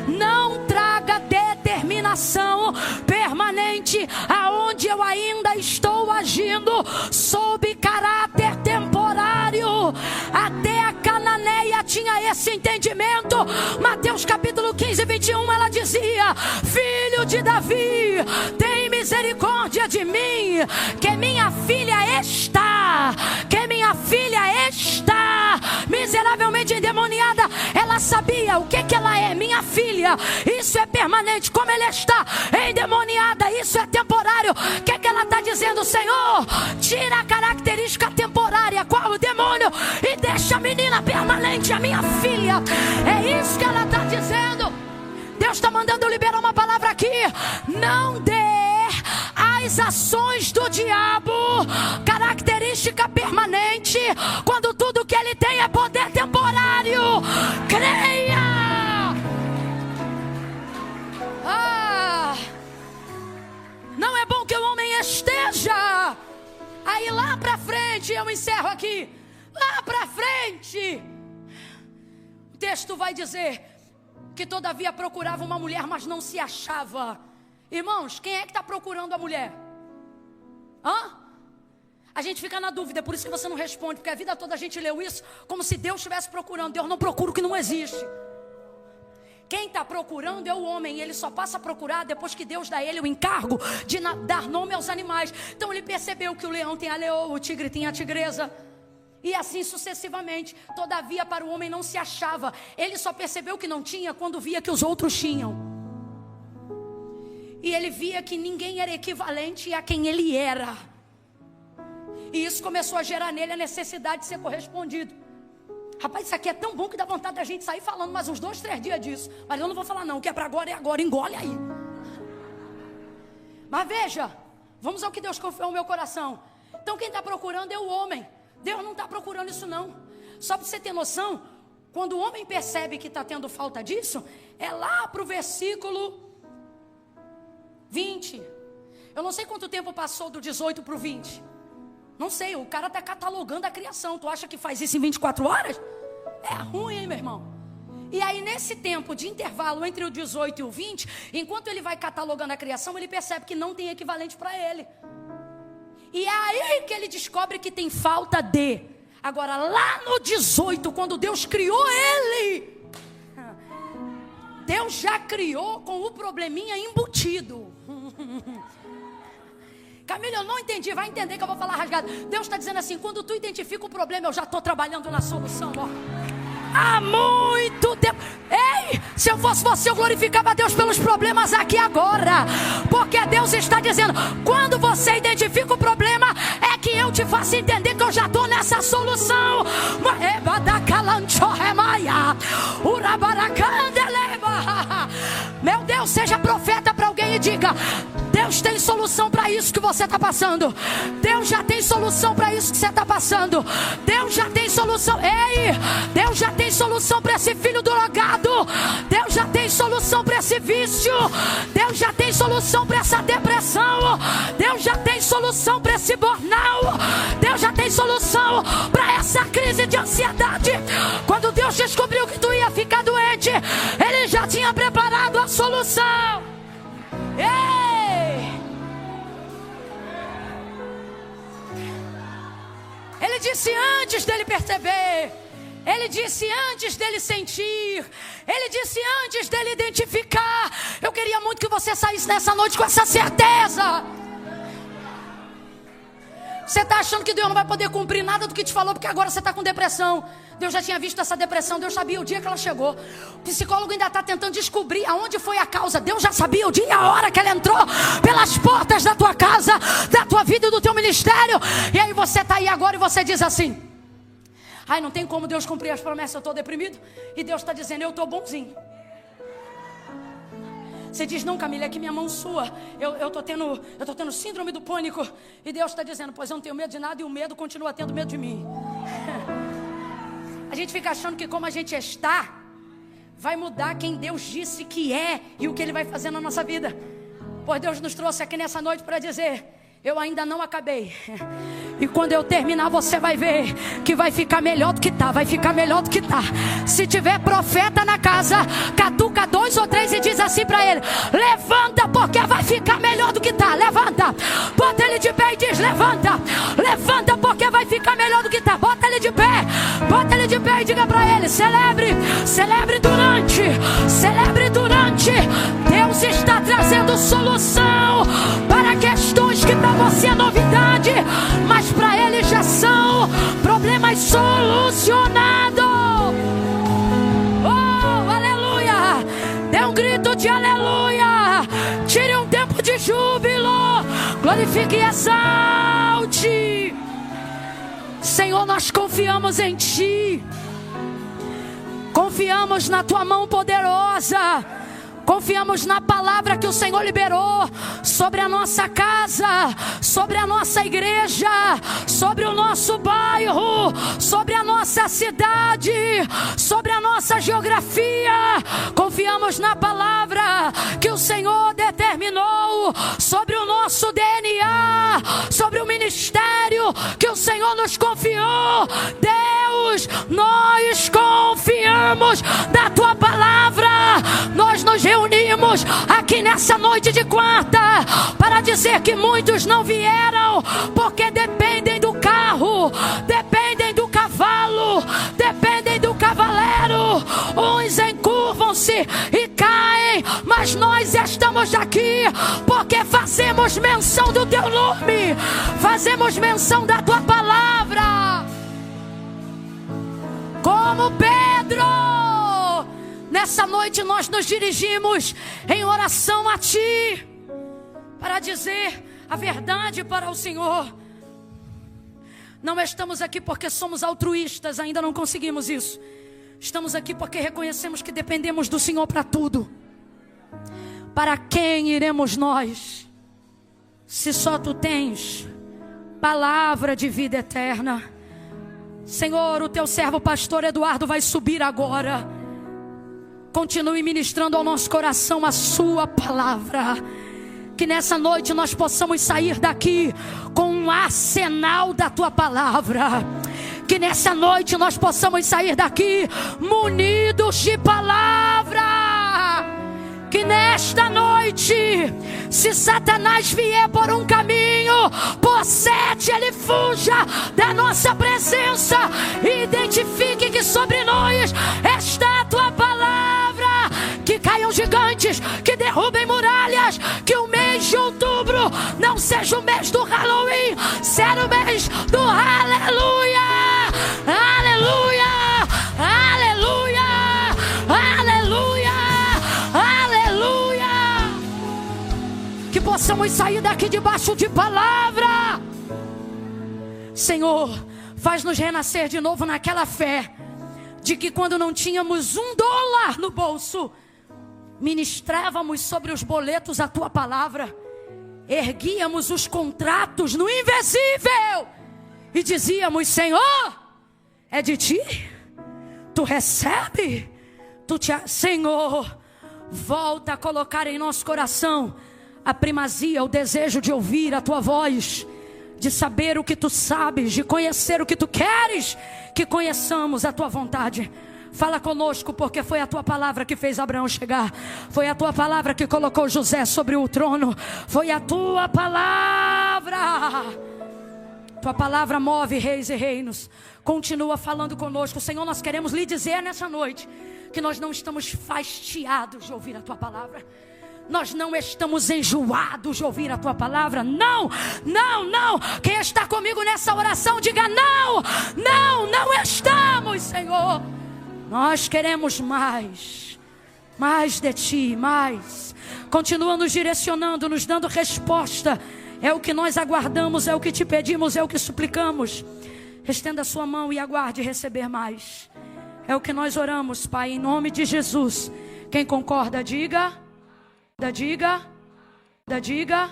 Não traga determinação permanente aonde eu ainda estou agindo sob caráter temporário. Até a cananeia tinha esse entendimento. Mateus capítulo 15, 21, ela dizia: filho de Davi, tem misericórdia de mim, que minha filha está, me miseravelmente endemoniada, ela sabia o que ela é. Minha filha, isso é permanente. Como ela está endemoniada, isso é temporário. O que ela está dizendo? Senhor, tira a característica temporária, qual o demônio, e deixa a menina permanente, a minha filha. É isso que ela está dizendo. Deus está mandando eu liberar uma palavra aqui. Não dê às ações do diabo característica permanente, quando tudo que ele tem é poder temporário. Creia! Não é bom que o homem esteja. Aí lá pra frente, eu encerro aqui. Lá pra frente, o texto vai dizer que todavia procurava uma mulher, mas não se achava. Irmãos, quem é que está procurando a mulher? A gente fica na dúvida, é por isso que você não responde, porque a vida toda a gente leu isso como se Deus estivesse procurando. Deus não procura o que não existe. Quem está procurando é o homem, e ele só passa a procurar depois que Deus dá a ele o encargo de dar nome aos animais. Então ele percebeu que o leão tem a leoa, o tigre tem a tigresa, e assim sucessivamente. Todavia para o homem não se achava. Ele só percebeu que não tinha quando via que os outros tinham. E ele via que ninguém era equivalente a quem ele era. E isso começou a gerar nele a necessidade de ser correspondido. Rapaz, isso aqui é tão bom que dá vontade da gente sair falando mais uns 2, 3 dias disso. Mas eu não vou falar não, o que é para agora é agora, engole aí. Mas veja, vamos ao que Deus confiou no meu coração. Então quem está procurando é o homem. Deus não está procurando isso não. Só para você ter noção, quando o homem percebe que está tendo falta disso, é lá para o versículo 20. Eu não sei quanto tempo passou do 18 para o 20. Não sei, o cara está catalogando a criação. Tu acha que faz isso em 24 horas? É ruim, hein, meu irmão? E aí nesse tempo de intervalo entre o 18 e o 20, enquanto ele vai catalogando a criação, ele percebe que não tem equivalente para ele. E é aí que ele descobre que tem falta de. Agora lá no 18, quando Deus criou ele, Deus já criou com o probleminha embutido. Camila, eu não entendi, vai entender que eu vou falar rasgado. Deus está dizendo assim, quando tu identifica o problema, eu já estou trabalhando na solução, ó. Há muito tempo. Ei, se eu fosse você, eu glorificava a Deus pelos problemas aqui agora. Porque Deus está dizendo, quando você identifica o problema, é que eu te faço entender que eu já estou nessa solução. Meu Deus, seja profeta para alguém e diga, Deus tem solução para isso que você está passando. Deus já tem solução para isso que você está passando. Deus já tem solução. Ei, Deus já tem solução para esse filho drogado. Deus já tem solução para esse vício. Deus já tem solução para essa depressão. Deus já tem solução para esse burnout. Deus já tem solução para essa crise de ansiedade. Quando Deus descobriu que tu ia ficar doente, Ele já tinha preparado a solução. Ei! Ele disse antes dele perceber. Ele disse antes dele sentir. Ele disse antes dele identificar. Eu queria muito que você saísse nessa noite com essa certeza. Você está achando que Deus não vai poder cumprir nada do que te falou, porque agora você está com depressão. Deus já tinha visto essa depressão, Deus sabia o dia que ela chegou. O psicólogo ainda está tentando descobrir aonde foi a causa. Deus já sabia o dia e a hora que ela entrou pelas portas da tua casa, da tua vida e do teu ministério. E aí você está aí agora e você diz assim, ai, não tem como Deus cumprir as promessas, eu estou deprimido. E Deus está dizendo, eu estou bonzinho. Você diz, não, Camila, é que minha mão sua, eu tô tendo síndrome do pânico. E Deus está dizendo, pois eu não tenho medo de nada e o medo continua tendo medo de mim. A gente fica achando que como a gente está, vai mudar quem Deus disse que é e o que Ele vai fazer na nossa vida. Pois Deus nos trouxe aqui nessa noite para dizer, eu ainda não acabei. E quando eu terminar, você vai ver que vai ficar melhor do que tá. Vai ficar melhor do que tá. Se tiver profeta na casa, catuca 2 ou 3 e diz assim pra ele, levanta, porque vai ficar melhor do que tá. Levanta, bota ele de pé e diz, levanta. Levanta, porque vai ficar melhor do que tá. Bota ele de pé, bota ele de pé e diga pra ele, celebre, celebre durante, celebre durante. Deus está trazendo solução para questões que para você é novidade, mas para Ele já são problemas solucionados. glorifique e exalte. Senhor, nós confiamos em Ti. Confiamos na Tua mão poderosa. Confiamos na palavra que o Senhor liberou sobre a nossa casa, sobre a nossa igreja, sobre o nosso bairro, sobre a nossa cidade, sobre a nossa geografia. Confiamos na palavra que o Senhor determinou sobre o nosso DNA, sobre o ministério que o Senhor nos confiou. Deus, nós confiamos na Tua palavra. Nós nos reunimos aqui nessa noite de quarta para dizer que muitos não vieram porque dependem do carro, dependem do cavalo, dependem do cavaleiro. Uns encurvam-se e caem, mas nós estamos aqui porque fazemos menção do Teu nome, fazemos menção da Tua palavra. Como Pedro, nessa noite nós nos dirigimos em oração a Ti, para dizer a verdade para o Senhor. Não estamos aqui porque somos altruístas, ainda não conseguimos isso. Estamos aqui porque reconhecemos que dependemos do Senhor para tudo. Para quem iremos nós, se só Tu tens palavra de vida eterna? Senhor, o Teu servo pastor Eduardo vai subir agora. Continue ministrando ao nosso coração a Sua palavra. Que nessa noite nós possamos sair daqui com um arsenal da Tua palavra. Que nessa noite nós possamos sair daqui munidos de palavra. Que nesta noite, se Satanás vier por um caminho, por 7 ele fuja da nossa presença. Identifique que sobre nós está a Tua palavra. Que caiam gigantes, que derrubem muralhas. Que o mês de outubro não seja o mês do Halloween, seja o mês do aleluia, aleluia, aleluia, aleluia, aleluia. Que possamos sair daqui debaixo de palavra. Senhor, faz-nos renascer de novo naquela fé de que quando não tínhamos $1 no bolso, ministrávamos sobre os boletos a Tua palavra, erguíamos os contratos no invisível e dizíamos: Senhor, é de Ti, Tu recebe, Senhor, volta a colocar em nosso coração a primazia, o desejo de ouvir a Tua voz, de saber o que Tu sabes, de conhecer o que Tu queres que conheçamos a Tua vontade. Fala conosco, porque foi a Tua palavra que fez Abraão chegar. Foi a Tua palavra que colocou José sobre o trono. Foi a Tua palavra. Tua palavra move reis e reinos. Continua falando conosco. Senhor, nós queremos lhe dizer nessa noite que nós não estamos fastiados de ouvir a Tua palavra. Nós não estamos enjoados de ouvir a Tua palavra. Não, não, não. Quem está comigo nessa oração, diga não. Não, não estamos, Senhor. Nós queremos mais. Mais de Ti, mais. Continua nos direcionando, nos dando resposta. É o que nós aguardamos, é o que Te pedimos, é o que suplicamos. Estenda a sua mão e aguarde receber mais. É o que nós oramos, Pai, em nome de Jesus. Quem concorda, diga. Diga. Diga.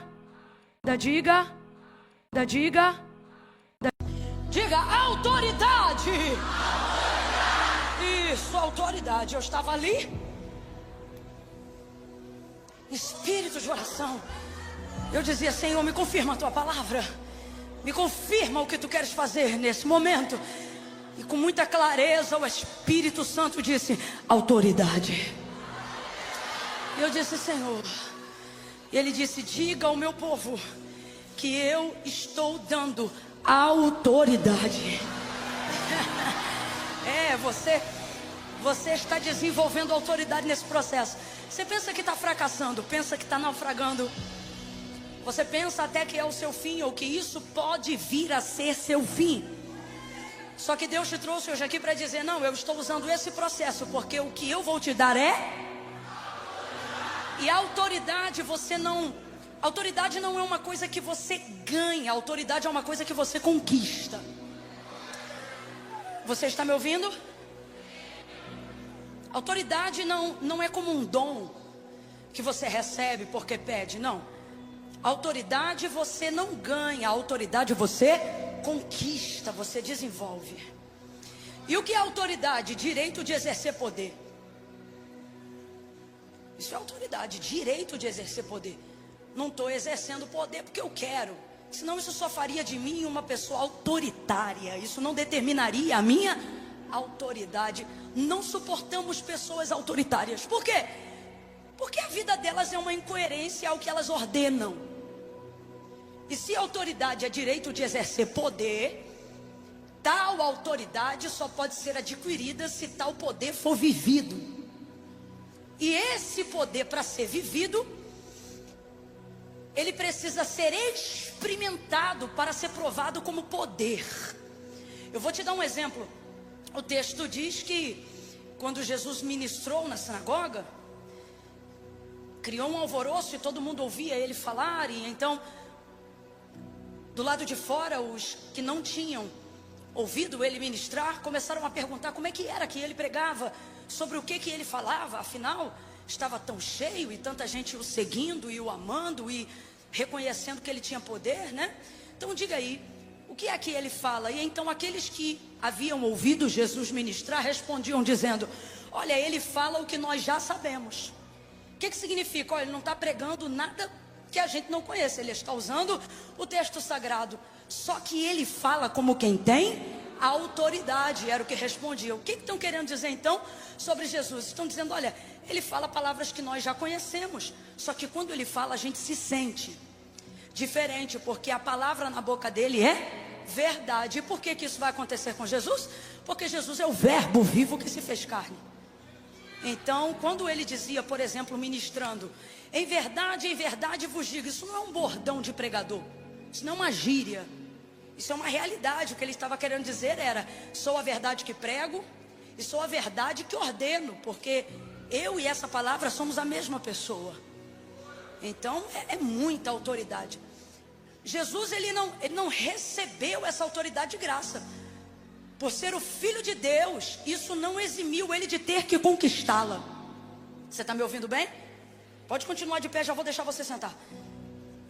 Diga autoridade. Isso, autoridade. Eu estava ali. Espírito de oração. Eu dizia: Senhor, me confirma a Tua palavra. Me confirma o que Tu queres fazer nesse momento. E com muita clareza o Espírito Santo disse: autoridade. E eu disse: Senhor. E Ele disse: diga ao meu povo que eu estou dando autoridade. Você está desenvolvendo autoridade nesse processo. Você pensa que está fracassando, pensa que está naufragando. Você pensa até que é o seu fim, ou que isso pode vir a ser seu fim. Só que Deus te trouxe hoje aqui para dizer: não, eu estou usando esse processo, porque o que eu vou te dar é... E a autoridade você não Autoridade não é uma coisa que você ganha, autoridade é uma coisa que você conquista. Você está me ouvindo? Autoridade não é como um dom que você recebe porque pede, não. Autoridade você não ganha, autoridade você conquista, você desenvolve. E o que é autoridade? Direito de exercer poder. Isso é autoridade, direito de exercer poder. Não estou exercendo poder porque eu quero, senão isso só faria de mim uma pessoa autoritária. Isso não determinaria a minha autoridade. Não suportamos pessoas autoritárias. Por quê? Porque a vida delas é uma incoerência ao que elas ordenam. E se autoridade é direito de exercer poder, tal autoridade só pode ser adquirida se tal poder for vivido. E esse poder, para ser vivido, ele precisa ser experimentado para ser provado como poder. Eu vou te dar um exemplo. O texto diz que quando Jesus ministrou na sinagoga, criou um alvoroço e todo mundo ouvia ele falar. E então, do lado de fora, os que não tinham ouvido ele ministrar começaram a perguntar como é que era que ele pregava, sobre o que ele falava. Afinal, estava tão cheio e tanta gente o seguindo e o amando e reconhecendo que ele tinha poder, né? Então diga aí, o que é que ele fala? E então aqueles que haviam ouvido Jesus ministrar respondiam dizendo: olha, ele fala o que nós já sabemos. O que significa? Olha, ele não está pregando nada que a gente não conhece, ele está usando o texto sagrado, só que ele fala como quem tem autoridade, era o que respondia. O que estão querendo dizer então sobre Jesus? Estão dizendo, olha, ele fala palavras que nós já conhecemos, só que quando ele fala a gente se sente diferente, porque a palavra na boca dele é verdade. E por que isso vai acontecer com Jesus? Porque Jesus é o verbo vivo que se fez carne. Então, quando ele dizia, por exemplo, ministrando, em verdade vos digo, isso não é um bordão de pregador, isso não é uma gíria, isso é uma realidade. O que ele estava querendo dizer era: sou a verdade que prego e sou a verdade que ordeno, porque eu e essa palavra somos a mesma pessoa. Então é muita autoridade. Jesus ele não recebeu essa autoridade de graça. Por ser o Filho de Deus, isso não eximiu ele de ter que conquistá-la. Você está me ouvindo bem? Pode continuar de pé, já vou deixar você sentar.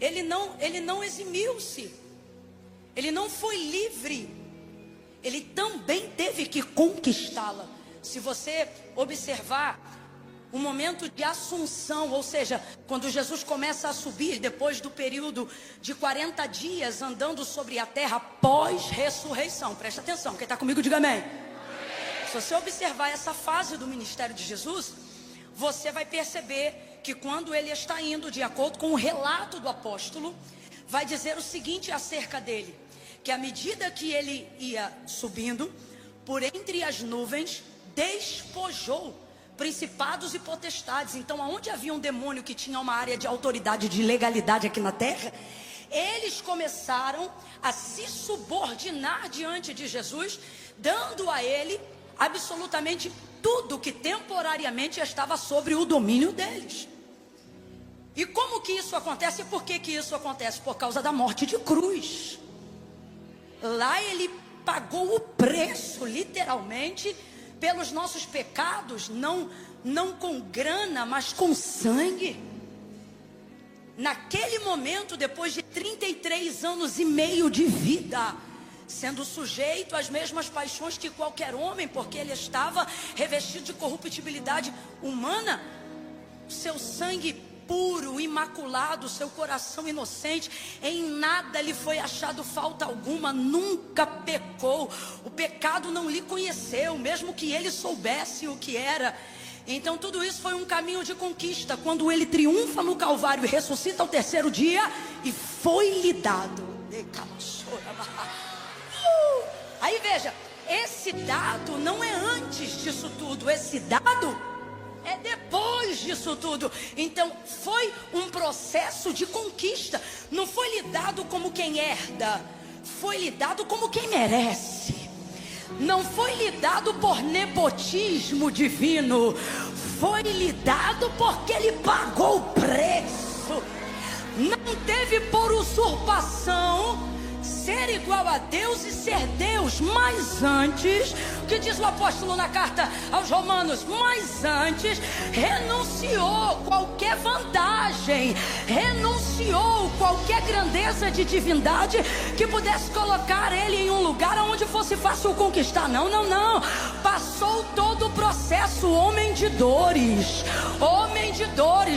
Ele não eximiu-se. Ele não foi livre. Ele também teve que conquistá-la. Se você observar o momento de assunção, ou seja, quando Jesus começa a subir depois do período de 40 dias andando sobre a terra pós-ressurreição. Presta atenção, quem está comigo diga amém. Se você observar essa fase do ministério de Jesus, você vai perceber que quando ele está indo, de acordo com o relato do apóstolo, vai dizer o seguinte acerca dele: que à medida que ele ia subindo, por entre as nuvens, despojou principados e potestades. Então, aonde havia um demônio que tinha uma área de autoridade, de legalidade aqui na terra, eles começaram a se subordinar diante de Jesus, dando a ele absolutamente tudo que temporariamente estava sobre o domínio deles. E como que isso acontece? Por que isso acontece? Por causa da morte de cruz. Lá ele pagou o preço, literalmente, pelos nossos pecados, não com grana, mas com sangue. Naquele momento, depois de 33 anos e meio de vida, sendo sujeito às mesmas paixões que qualquer homem, porque ele estava revestido de corruptibilidade humana, seu sangue puro, imaculado, seu coração inocente, em nada lhe foi achado falta alguma, nunca pecou, o pecado não lhe conheceu, mesmo que ele soubesse o que era. Então tudo isso foi um caminho de conquista, quando ele triunfa no Calvário e ressuscita ao terceiro dia, e foi-lhe dado. Aí veja, esse dado não é antes disso tudo, esse dado é depois disso tudo. Então foi um processo de conquista. Não foi lhe dado como quem herda, foi lhe dado como quem merece. Não foi lhe dado por nepotismo divino, foi lhe dado porque ele pagou o preço. não teve por usurpação ser igual a Deus e ser Deus, mas antes, o que diz o apóstolo na carta aos Romanos? Mas antes renunciou qualquer vantagem, renunciou qualquer grandeza de divindade que pudesse colocar ele em um lugar onde fosse fácil conquistar. Não, não, não. Passou todo o processo, homem de dores,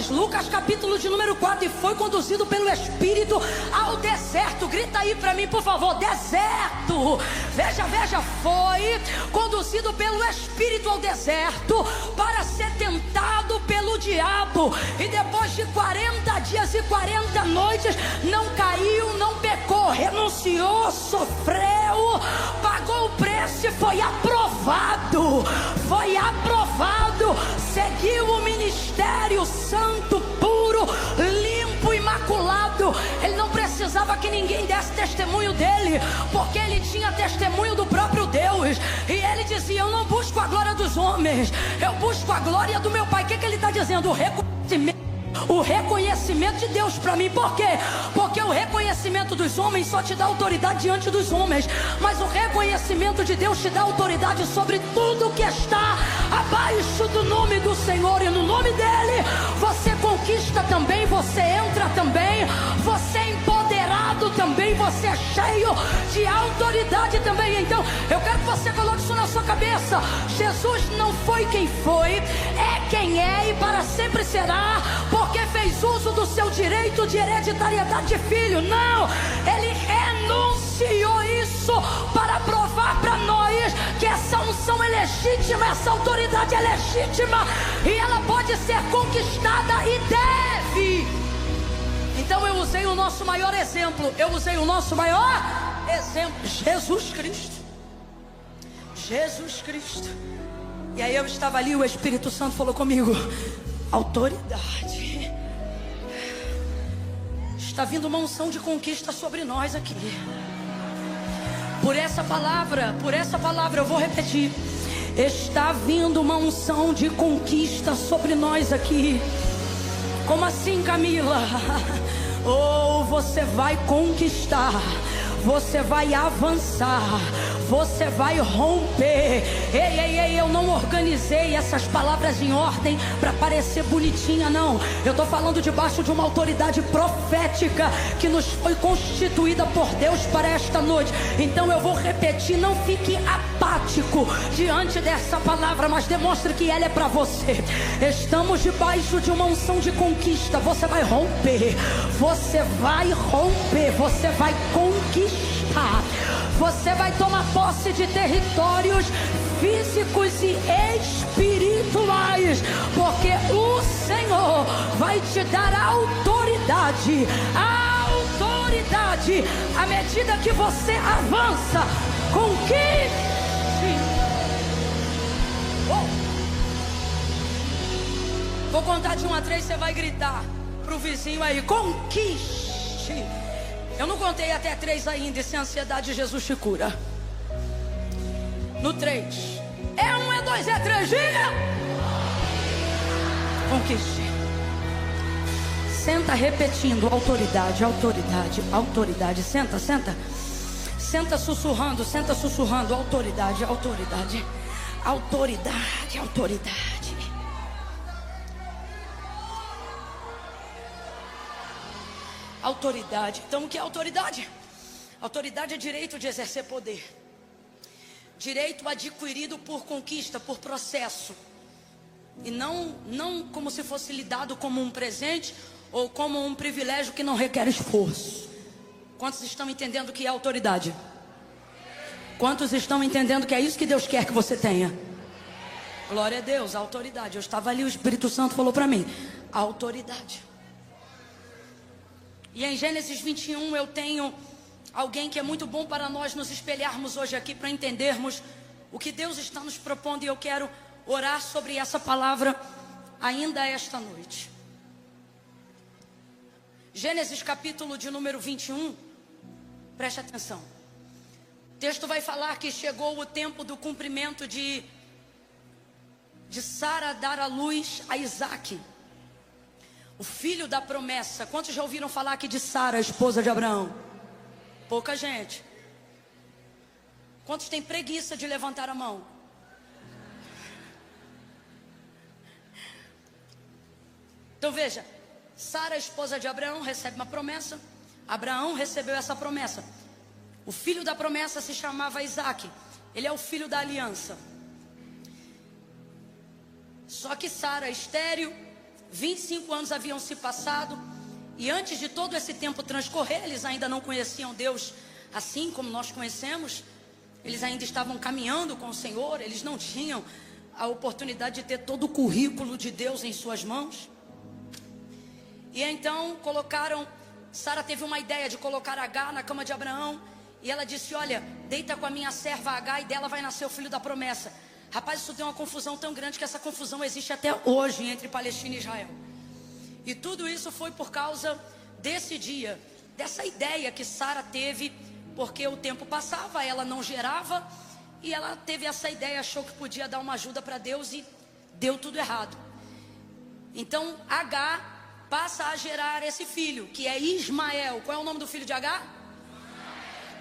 Lucas capítulo de número 4, e foi conduzido pelo Espírito ao deserto. Grita aí para mim, por favor, deserto. Veja, foi conduzido pelo Espírito ao deserto para ser tentado pelo diabo, e depois de 40 dias e 40 noites, não caiu, não pecou, renunciou, sofreu, pagou o preço e foi aprovado, seguiu o ministério santo, puro, limpo, imaculado. Ele não precisava que ninguém desse testemunho dele, porque ele tinha testemunho do próprio Deus, e ele dizia: eu não busco a glória dos homens, eu busco a glória do meu Pai. O que ele está dizendo? O reconhecimento de Deus para mim. Por quê? Porque o reconhecimento dos homens só te dá autoridade diante dos homens, mas o reconhecimento de Deus te dá autoridade sobre tudo que está abaixo do nome do Senhor, e no nome dele você conquista também, você entra também, você é empoderado também, você é cheio de autoridade também. Então eu quero que você coloque isso na sua cabeça: Jesus não foi quem foi, é quem é e para sempre será, porque fez uso do seu direito de hereditariedade de filho. Não, ele renunciou isso para provar para nós que essa unção é legítima, essa autoridade é legítima, e ela pode ser conquistada e deve. Então eu usei o nosso maior exemplo, Jesus Cristo. E aí eu estava ali, o Espírito Santo falou comigo: autoridade. Está vindo uma unção de conquista sobre nós aqui. Por essa palavra eu vou repetir: está vindo uma unção de conquista sobre nós aqui. Como assim, Camila? Oh, você vai conquistar, você vai avançar, você vai romper. Ei, eu não organizei essas palavras em ordem para parecer bonitinha, não. Eu estou falando debaixo de uma autoridade profética que nos foi constituída por Deus para esta noite. Então eu vou repetir: não fique apático diante dessa palavra, mas demonstre que ela é para você. Estamos debaixo de uma unção de conquista. Você vai romper, você vai conquistar, você vai tomar posse de territórios físicos e espirituais, porque o Senhor vai te dar autoridade à medida que você avança. Conquiste. Vou contar de 1 a 3, você vai gritar pro vizinho aí: conquiste. Eu não contei até 3 ainda, e sem ansiedade Jesus te cura. No 3, é 1, é 2, é 3, diga: conquiste. Senta repetindo: autoridade. Senta sussurrando, autoridade. Autoridade. Então o que é autoridade? Autoridade é direito de exercer poder, direito adquirido por conquista, por processo, e não como se fosse lhe dado como um presente ou como um privilégio que não requer esforço. Quantos estão entendendo que é autoridade? Quantos estão entendendo que é isso que Deus quer que você tenha? Glória a Deus, a autoridade. Eu estava ali, o Espírito Santo falou para mim: a autoridade. E em Gênesis 21 eu tenho alguém que é muito bom para nós nos espelharmos hoje aqui, para entendermos o que Deus está nos propondo, e eu quero orar sobre essa palavra ainda esta noite. Gênesis capítulo de número 21, preste atenção. O texto vai falar que chegou o tempo do cumprimento de Sara dar à luz a Isaac. O filho da promessa. Quantos já ouviram falar aqui de Sara, a esposa de Abraão? Pouca gente. Quantos têm preguiça de levantar a mão? Então veja, Sara, a esposa de Abraão, recebe uma promessa. Abraão recebeu essa promessa. O filho da promessa se chamava Isaac. Ele é o filho da aliança. Só que Sara, estéril, 25 anos haviam se passado. E antes de todo esse tempo transcorrer, eles ainda não conheciam Deus assim como nós conhecemos. Eles ainda estavam caminhando com o Senhor. Eles não tinham a oportunidade de ter todo o currículo de Deus em suas mãos. E então Sara teve uma ideia de colocar Agar na cama de Abraão. E ela disse, olha, deita com a minha serva Agar e dela vai nascer o filho da promessa. Rapaz, isso deu uma confusão tão grande que essa confusão existe até hoje entre Palestina e Israel. E tudo isso foi por causa desse dia, dessa ideia que Sara teve, porque o tempo passava, ela não gerava, e ela teve essa ideia, achou que podia dar uma ajuda para Deus e deu tudo errado. Então Agar passa a gerar esse filho, que é Ismael. Qual é o nome do filho de Agar?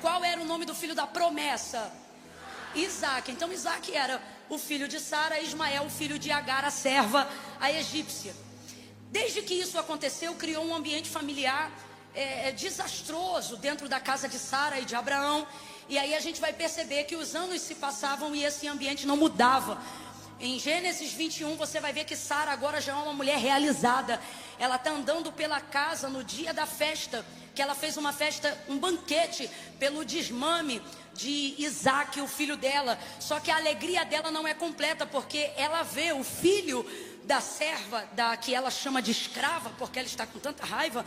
Qual era o nome do filho da promessa? Isaac. Então Isaac era o filho de Sara, Ismael o filho de Agar, a serva, a egípcia. Desde que isso aconteceu, criou um ambiente familiar desastroso dentro da casa de Sara e de Abraão. E aí a gente vai perceber que os anos se passavam e esse ambiente não mudava. Em Gênesis 21 você vai ver que Sara agora já é uma mulher realizada. Ela está andando pela casa no dia da festa, que ela fez uma festa, um banquete pelo desmame de Isaac, o filho dela. Só que a alegria dela não é completa, porque ela vê o filho da serva, que ela chama de escrava, porque ela está com tanta raiva,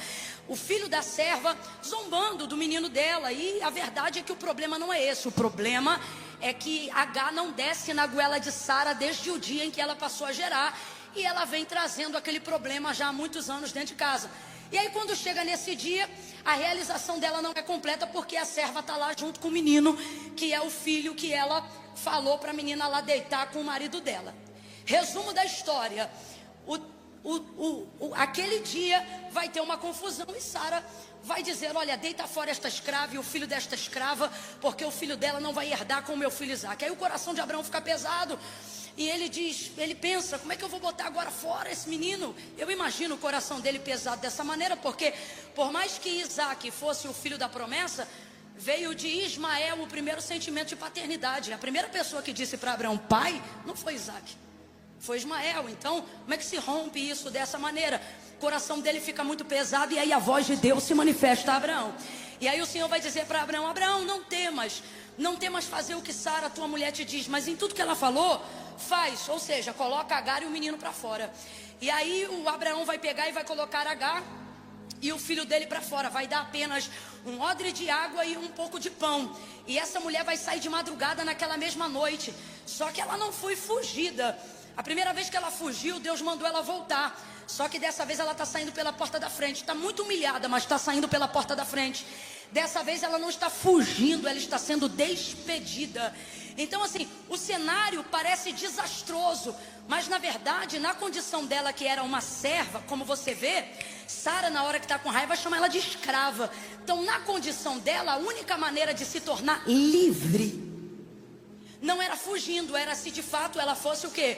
o filho da serva zombando do menino dela. E a verdade é que o problema não é esse. O problema é que Agar não desce na goela de Sara desde o dia em que ela passou a gerar. E ela vem trazendo aquele problema já há muitos anos dentro de casa. E aí quando chega nesse dia, a realização dela não é completa, porque a serva está lá junto com o menino, que é o filho que ela falou para a menina lá deitar com o marido dela. Resumo da história. Aquele dia vai ter uma confusão e Sara vai dizer, olha, deita fora esta escrava e o filho desta escrava, porque o filho dela não vai herdar com o meu filho Isaac. Aí o coração de Abraão fica pesado. E ele pensa, como é que eu vou botar agora fora esse menino? Eu imagino o coração dele pesado dessa maneira, porque por mais que Isaac fosse o filho da promessa, veio de Ismael o primeiro sentimento de paternidade. A primeira pessoa que disse para Abraão, pai, não foi Isaac, foi Ismael. Então, como é que se rompe isso dessa maneira? O coração dele fica muito pesado, e aí a voz de Deus se manifesta a Abraão. E aí o Senhor vai dizer para Abraão, Abraão, não temas fazer o que Sara, tua mulher, te diz, mas em tudo que ela falou, faz, ou seja, coloca Agar e o menino para fora. E aí o Abraão vai pegar e vai colocar Agar e o filho dele para fora. Vai dar apenas um odre de água e um pouco de pão. E essa mulher vai sair de madrugada naquela mesma noite. Só que ela não foi fugida. A primeira vez que ela fugiu, Deus mandou ela voltar. Só que dessa vez ela está saindo pela porta da frente. Está muito humilhada, mas está saindo pela porta da frente. Dessa vez ela não está fugindo, ela está sendo despedida. Então assim, o cenário parece desastroso, mas na verdade, na condição dela que era uma serva, como você vê, Sara na hora que está com raiva chama ela de escrava. Então na condição dela, a única maneira de se tornar livre não era fugindo, era se de fato ela fosse o quê?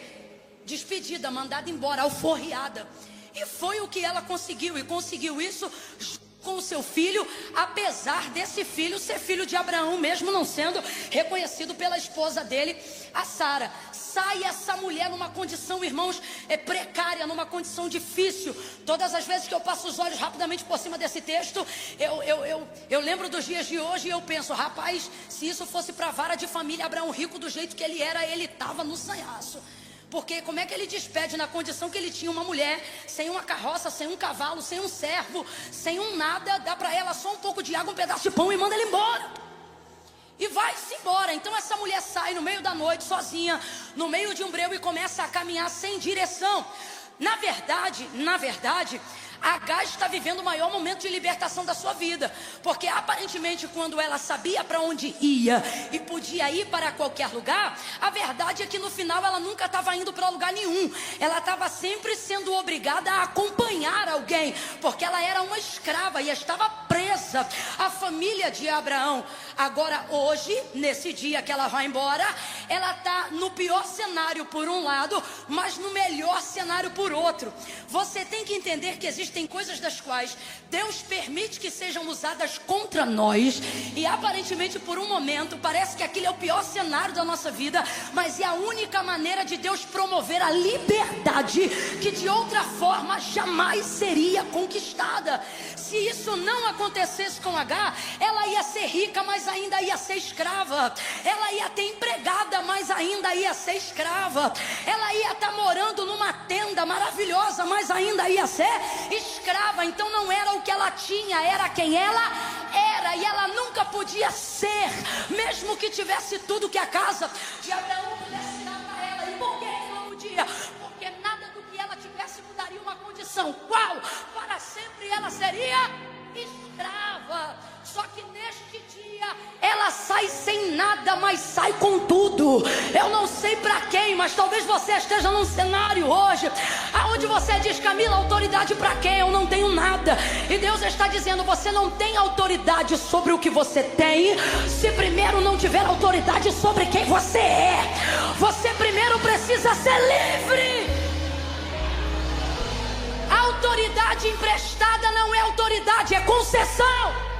Despedida, mandada embora, alforriada. E foi o que ela conseguiu, e conseguiu isso com o seu filho, apesar desse filho ser filho de Abraão, mesmo não sendo reconhecido pela esposa dele, a Sara. Sai essa mulher numa condição, irmãos, precária, numa condição difícil. Todas as vezes que eu passo os olhos rapidamente por cima desse texto, eu lembro dos dias de hoje e eu penso, rapaz, se isso fosse para a vara de família, Abraão rico do jeito que ele era, ele estava no sanhaço. Porque como é que ele despede na condição que ele tinha uma mulher, sem uma carroça, sem um cavalo, sem um servo, sem um nada, dá para ela só um pouco de água, um pedaço de pão e manda ele embora. E vai-se embora. Então essa mulher sai no meio da noite, sozinha, no meio de um breu e começa a caminhar sem direção. Na verdade, Agar está vivendo o maior momento de libertação da sua vida, porque aparentemente quando ela sabia para onde ia e podia ir para qualquer lugar, a verdade é que no final ela nunca estava indo para lugar nenhum. Ela estava sempre sendo obrigada a acompanhar alguém, porque ela era uma escrava e estava presa à família de Abraão. Agora hoje, nesse dia que ela vai embora, ela está no pior cenário por um lado, mas no melhor cenário por outro. Você tem que entender que existem coisas das quais Deus permite que sejam usadas contra nós, e aparentemente por um momento parece que aquele é o pior cenário da nossa vida, mas é a única maneira de Deus promover a liberdade que de outra forma jamais seria conquistada. Se isso não acontecesse com Agar, ela ia ser rica, mas ainda ia ser escrava. Ela ia ter empregada, mas ainda ia ser escrava. Ela ia estar morando numa tenda maravilhosa, mas ainda ia ser escrava. Então não era o que ela tinha, era quem ela era. E ela nunca podia ser, mesmo que tivesse tudo que a casa de Abraão pudesse dar para ela. E por que não podia? Porque nada do que ela tivesse mudaria uma condição. Qual? Para sempre ela seria escrava. Só que neste dia ela sai sem nada, mas sai com tudo. Eu não sei para quem, mas talvez você esteja num cenário hoje aonde você diz: Camila, autoridade para quem? Eu não tenho nada. E Deus está dizendo: você não tem autoridade sobre o que você tem, se primeiro não tiver autoridade sobre quem você é. Você primeiro precisa ser livre. A autoridade emprestada não é autoridade, é concessão.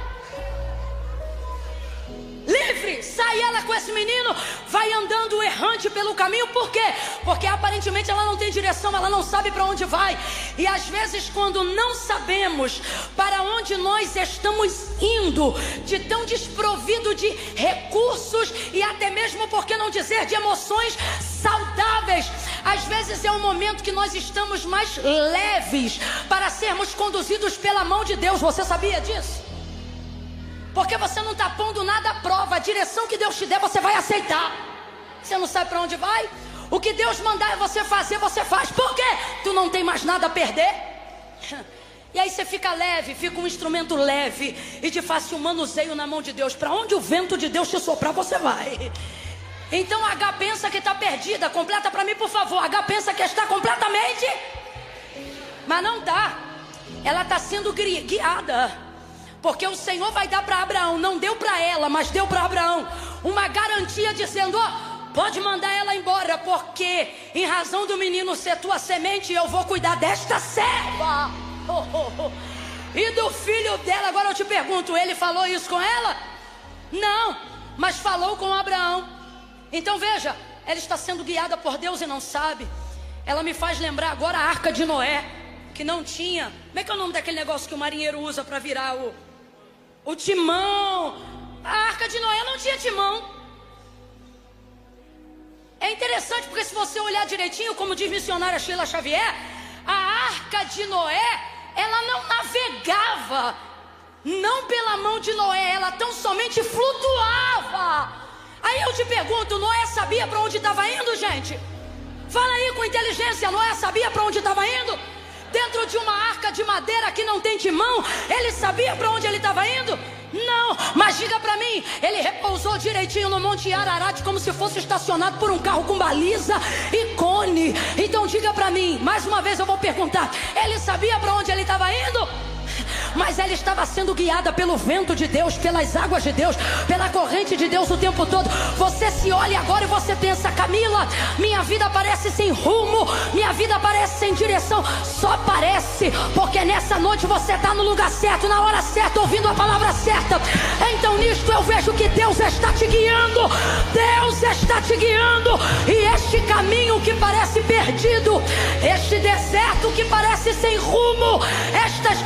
Livre, sai ela com esse menino, vai andando errante pelo caminho. Por quê? Porque aparentemente ela não tem direção, ela não sabe para onde vai. E às vezes quando não sabemos para onde nós estamos indo, de tão desprovido de recursos e até mesmo, por que não dizer, de emoções saudáveis, às vezes é um momento que nós estamos mais leves para sermos conduzidos pela mão de Deus. Você sabia disso? Porque você não está pondo nada à prova. A direção que Deus te der, você vai aceitar. Você não sabe para onde vai? O que Deus mandar você fazer, você faz. Por quê? Tu não tem mais nada a perder. E aí você fica leve, fica um instrumento leve e de fácil manuseio na mão de Deus. Para onde o vento de Deus te soprar, você vai. Então H pensa que está perdida. Completa para mim, por favor. H pensa que está completamente, mas não está. Ela está sendo guiada. Porque o Senhor vai dar para Abraão, não deu para ela, mas deu para Abraão uma garantia dizendo: ó, pode mandar ela embora, porque em razão do menino ser tua semente, eu vou cuidar desta serva. E do filho dela. Agora eu te pergunto, ele falou isso com ela? Não, mas falou com Abraão. Então veja, ela está sendo guiada por Deus e não sabe. Ela me faz lembrar agora a Arca de Noé, que não tinha. Como é que é o nome daquele negócio que o marinheiro usa para virar o timão? A Arca de Noé não tinha timão. É interessante porque se você olhar direitinho, como diz missionária Sheila Xavier, a Arca de Noé, ela não navegava, não pela mão de Noé, ela tão somente flutuava. Aí eu te pergunto, Noé sabia para onde estava indo, gente? Fala aí com inteligência, Noé sabia para onde estava indo? Dentro de uma arca de madeira que não tem timão, ele sabia para onde ele estava indo? Não, mas diga para mim, ele repousou direitinho no Monte Ararat como se fosse estacionado por um carro com baliza e cone. Então diga para mim, mais uma vez eu vou perguntar, ele sabia para onde ele estava indo? Mas ela estava sendo guiada pelo vento de Deus, pelas águas de Deus, pela corrente de Deus o tempo todo. Você se olha agora e você pensa: Camila, minha vida parece sem rumo, minha vida parece sem direção. Só parece, porque nessa noite você está no lugar certo, na hora certa, ouvindo a palavra certa. Então nisto eu vejo que Deus está te guiando. Deus está te guiando. E este caminho que parece perdido, este deserto que parece sem rumo, estas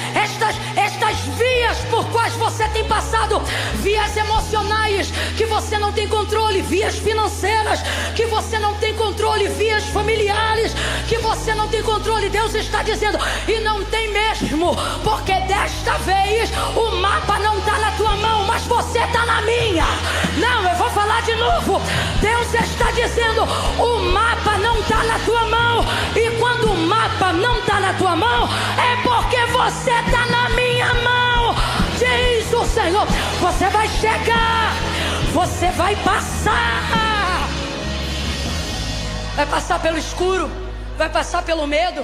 vias por quais você tem passado, vias emocionais que você não tem controle, vias financeiras que você não tem controle, vias familiares que você não tem controle, Deus está dizendo, e não tem mesmo, porque desta vez o mapa não está na tua mão, mas você está na minha. Não, eu vou falar de novo. Deus está dizendo, o mapa não está na tua mão, e quando o mapa mapa não está na tua mão, é porque você está na minha mão, diz o Senhor. Você vai chegar, você vai passar. Vai passar pelo escuro, vai passar pelo medo,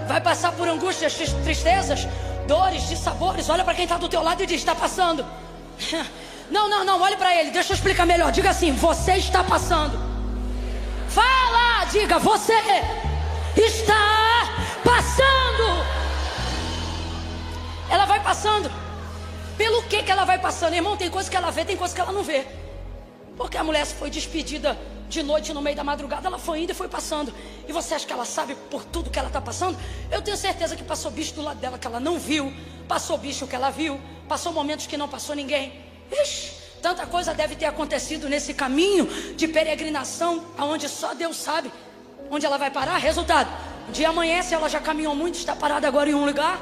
vai passar por angústias, tristezas, dores, dissabores. Olha para quem está do teu lado e diz: está passando. Não, olhe para ele, deixa eu explicar melhor. Diga assim: você está passando. Fala, diga: você está passando. Ela vai passando. Pelo que ela vai passando? Irmão, tem coisa que ela vê, tem coisa que ela não vê. Porque a mulher foi despedida de noite no meio da madrugada, ela foi indo e foi passando. E você acha que ela sabe por tudo que ela está passando? Eu tenho certeza que passou bicho do lado dela que ela não viu, passou bicho que ela viu, passou momentos que não passou ninguém. Ixi, tanta coisa deve ter acontecido nesse caminho de peregrinação, aonde só Deus sabe onde ela vai parar. Resultado: o dia amanhece, ela já caminhou muito, está parada agora em um lugar.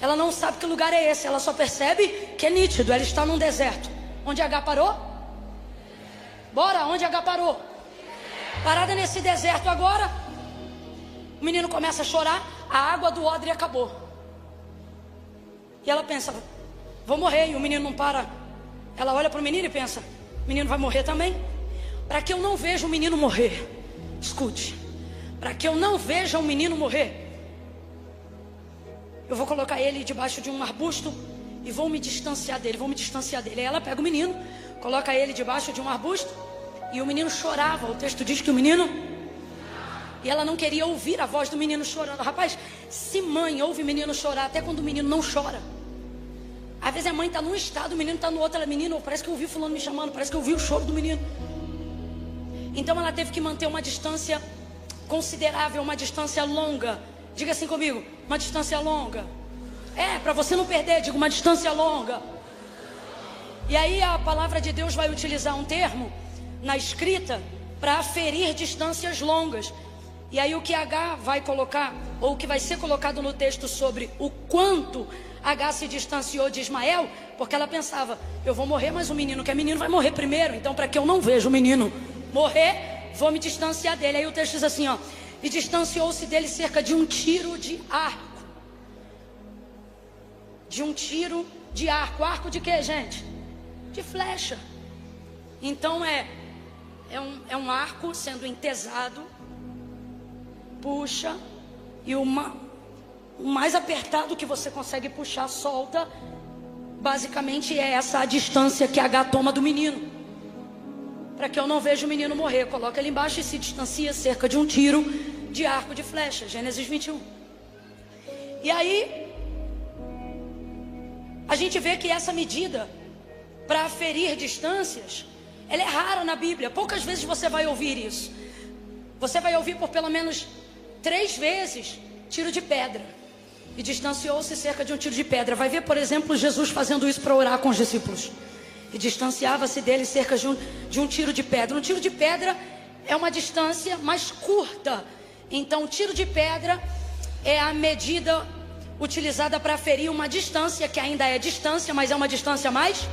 Ela não sabe que lugar é esse, ela só percebe que é nítido, ela está num deserto. Onde H parou? Bora, onde H parou? Parada nesse deserto agora. O menino começa a chorar, a água do odre acabou. E ela pensa: vou morrer. E o menino não para. Ela olha para o menino e pensa: o menino vai morrer também. Para que eu não veja o menino morrer, escute, para que eu não veja o menino morrer, eu vou colocar ele debaixo de um arbusto e vou me distanciar dele, Aí ela pega o menino, coloca ele debaixo de um arbusto, e o menino chorava. O texto diz que o menino... E ela não queria ouvir a voz do menino chorando. Rapaz, se mãe ouve o menino chorar, até quando o menino não chora. Às vezes a mãe está num estado, o menino está no outro. Ela: menino, parece que eu ouvi fulano me chamando, parece que eu ouvi o choro do menino. Então ela teve que manter uma distância considerável, uma distância longa. Diga assim comigo: uma distância longa. Para você não perder, diga: uma distância longa. E aí a palavra de Deus vai utilizar um termo na escrita para aferir distâncias longas. E aí o que H vai colocar, ou o que vai ser colocado no texto sobre o quanto H se distanciou de Ismael, porque ela pensava: eu vou morrer, mas o menino que é menino vai morrer primeiro. Então, para que eu não veja o menino morrer, vou me distanciar dele. Aí o texto diz assim, e distanciou-se dele cerca de um tiro de arco. De um tiro de arco. Arco de quê, gente? De flecha. Então é um arco sendo entesado. Puxa, e o mais apertado que você consegue puxar, solta. Basicamente é essa a distância que H toma do menino. Para que eu não veja o menino morrer, coloca ele embaixo e se distancia cerca de um tiro de arco de flecha. Gênesis 21. E aí a gente vê que essa medida para aferir distâncias, ela é rara na Bíblia. Poucas vezes você vai ouvir isso. Você vai ouvir por pelo menos 3 vezes tiro de pedra. E distanciou-se cerca de um tiro de pedra. Vai ver, por exemplo, Jesus fazendo isso para orar com os discípulos. E distanciava-se dele cerca de um tiro de pedra. Um tiro de pedra é uma distância mais curta. Então, o tiro de pedra é a medida utilizada para aferir uma distância, que ainda é distância, mas é uma distância mais...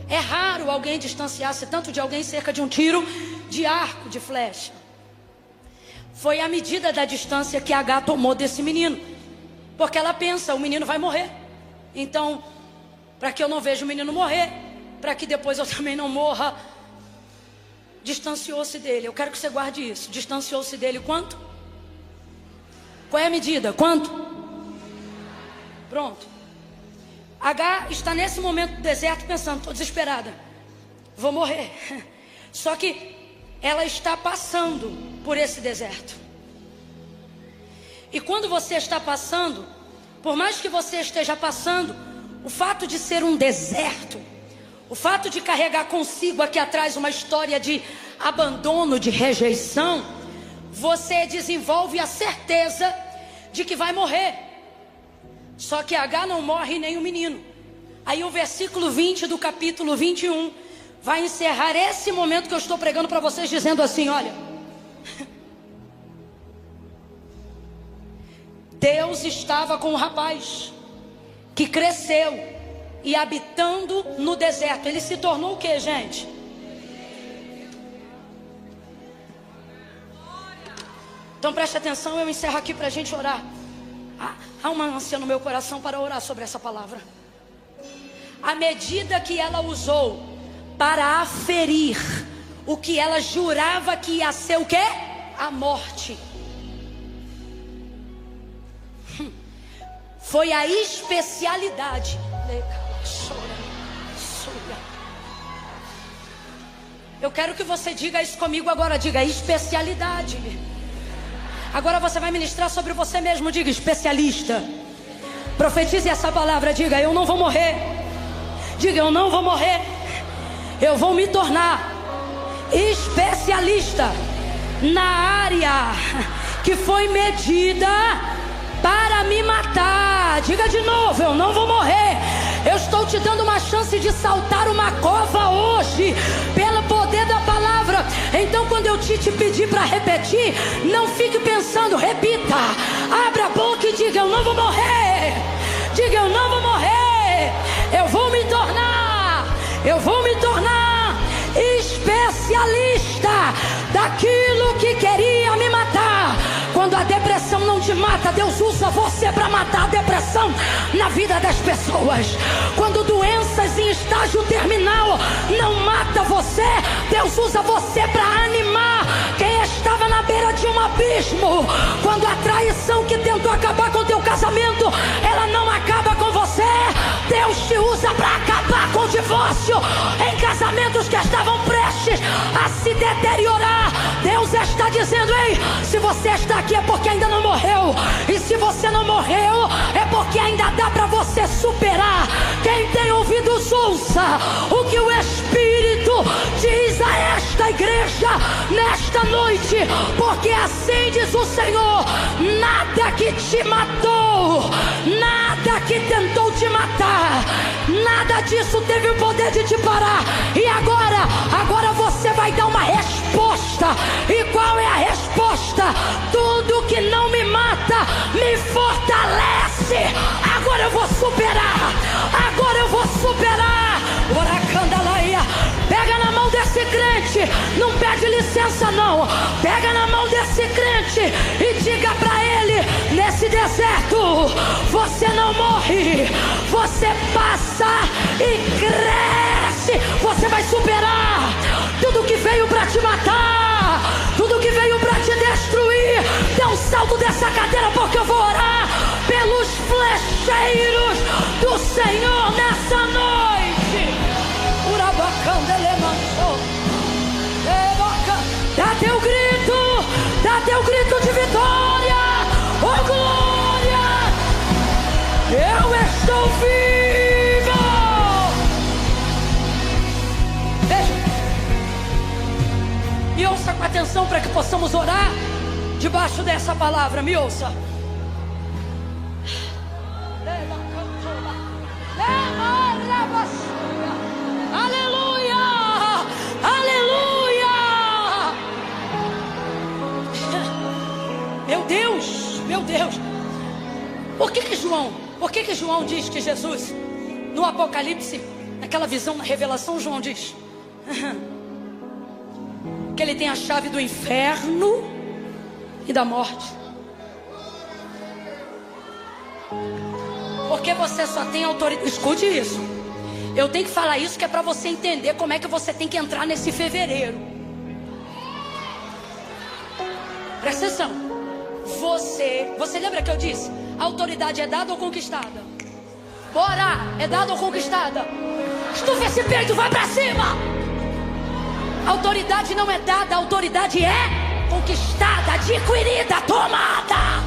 É raro alguém distanciar-se tanto de alguém cerca de um tiro de arco, de flecha. Foi a medida da distância que H tomou desse menino. Porque ela pensa: o menino vai morrer. Então, para que eu não veja o menino morrer, para que depois eu também não morra, distanciou-se dele. Eu quero que você guarde isso. Distanciou-se dele quanto? Qual é a medida? Quanto? Pronto. H está nesse momento do deserto pensando: estou desesperada, vou morrer. Só que ela está passando por esse deserto. E quando você está passando, por mais que você esteja passando, o fato de ser um deserto, o fato de carregar consigo aqui atrás uma história de abandono, de rejeição, você desenvolve a certeza de que vai morrer. Só que H não morre nem o menino. Aí o versículo 20 do capítulo 21 vai encerrar esse momento que eu estou pregando para vocês, dizendo assim: olha, Deus estava com o rapaz que cresceu e habitando no deserto. Ele se tornou o que, gente? Então preste atenção, eu encerro aqui para a gente orar. Há uma ânsia no meu coração para orar sobre essa palavra. A medida que ela usou para aferir o que ela jurava que ia ser o quê? A morte. Foi a especialidade. Eu quero que você diga isso comigo agora. Diga especialidade. Agora você vai ministrar sobre você mesmo. Diga especialista. Profetize essa palavra. Diga eu não vou morrer. Diga eu não vou morrer. Eu vou me tornar especialista na área que foi medida para me matar. Diga de novo, eu não vou morrer. Eu estou te dando uma chance de saltar uma cova hoje, pelo poder da palavra. Então quando eu te pedir para repetir, não fique pensando, repita. Abra a boca e diga, eu não vou morrer. Diga, eu não vou morrer. Eu vou me tornar especialista daquilo que queria me matar. Quando a depressão não te mata, Deus usa você para matar a depressão na vida das pessoas. Quando doenças em estágio terminal não mata você, Deus usa você para animar quem estava na beira de um abismo. Quando a traição que tentou acabar com o teu casamento, ela não acaba com você, Deus te usa para acabar com o divórcio em casamentos que estavam prestes a se deteriorar. Deus está dizendo, ei, se você está aqui é porque ainda não morreu. E se você não morreu, é porque ainda dá para você superar. Quem tem ouvidos, ouça o que o Espírito diz a esta igreja nesta noite. Porque assim diz o Senhor, nada que te matou, nada que tentou te matar, nada disso teve o poder de te parar. E agora você vai dar uma resposta. E qual é a resposta? Tudo que não me mata me fortalece. Agora eu vou superar. Agora eu vou superar. Oracandalaia. Pega na mão desse crente. Não pede licença não. Pega na mão desse crente e diga pra ele, nesse deserto você não morre, você passa e cresce. Você vai superar tudo que veio pra te matar, tudo que veio pra te destruir. Dê um salto dessa cadeira, porque eu vou orar pelos flecheiros do Senhor nessa noite. Dá teu grito de vitória. Oh glória, eu estou vivo. Veja, me ouça com atenção para que possamos orar debaixo dessa palavra. Me ouça. Aleluia, aleluia. Meu Deus. Por que João diz que Jesus, no Apocalipse, naquela visão, na revelação, João diz que ele tem a chave do inferno e da morte? Porque você só tem autoridade. Escute isso. Eu tenho que falar isso que é para você entender como é que você tem que entrar nesse fevereiro. Presta atenção. Você lembra que eu disse? A autoridade é dada ou conquistada? Bora! É dada ou conquistada? Estufa esse peito, vai pra cima! A autoridade não é dada, a autoridade é conquistada, adquirida, tomada.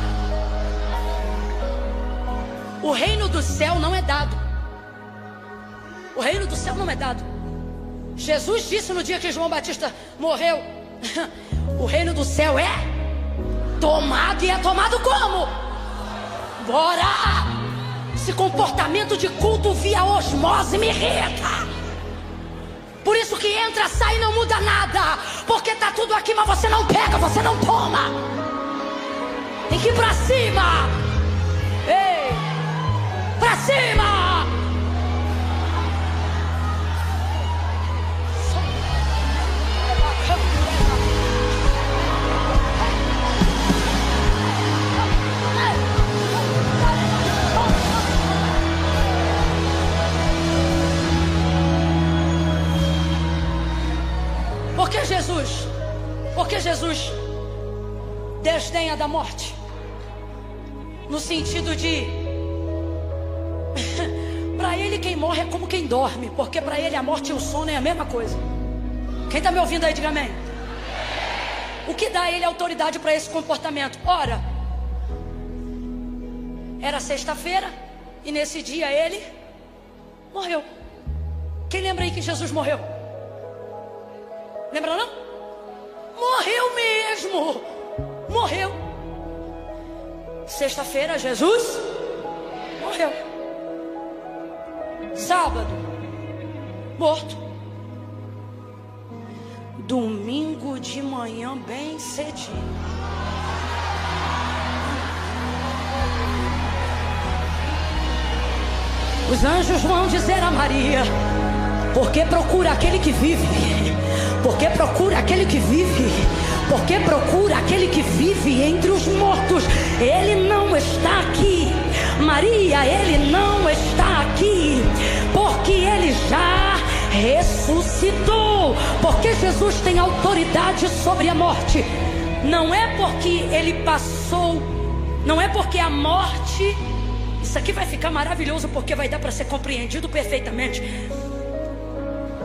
O reino do céu não é dado. O reino do céu não é dado. Jesus disse no dia que João Batista morreu, o reino do céu é tomado. E é tomado como? Bora! Esse comportamento de culto via osmose me irrita. Por isso que entra, sai e não muda nada. Porque tá tudo aqui, mas você não pega, você não toma. Tem que ir pra cima. Ei! Pra cima! Por que Jesus? Por que Jesus desdenha da morte? No sentido de para ele quem morre é como quem dorme, porque para ele a morte e o sono é a mesma coisa. Quem está me ouvindo aí, diga amém. O que dá a ele autoridade para esse comportamento? Ora, era sexta-feira e nesse dia ele morreu. Quem lembra aí que Jesus morreu? Lembra não? Morreu mesmo. Morreu. Sexta-feira Jesus morreu. Sábado, morto. Domingo de manhã, bem cedinho. Os anjos vão dizer a Maria: porque procura aquele que vive? Porque procura aquele que vive? Porque procura aquele que vive entre os mortos? Ele não está aqui. Maria, ele não está aqui, porque ele já ressuscitou. Porque Jesus tem autoridade sobre a morte. Não é porque ele passou, não é porque a morte, isso aqui vai ficar maravilhoso porque vai dar para ser compreendido perfeitamente.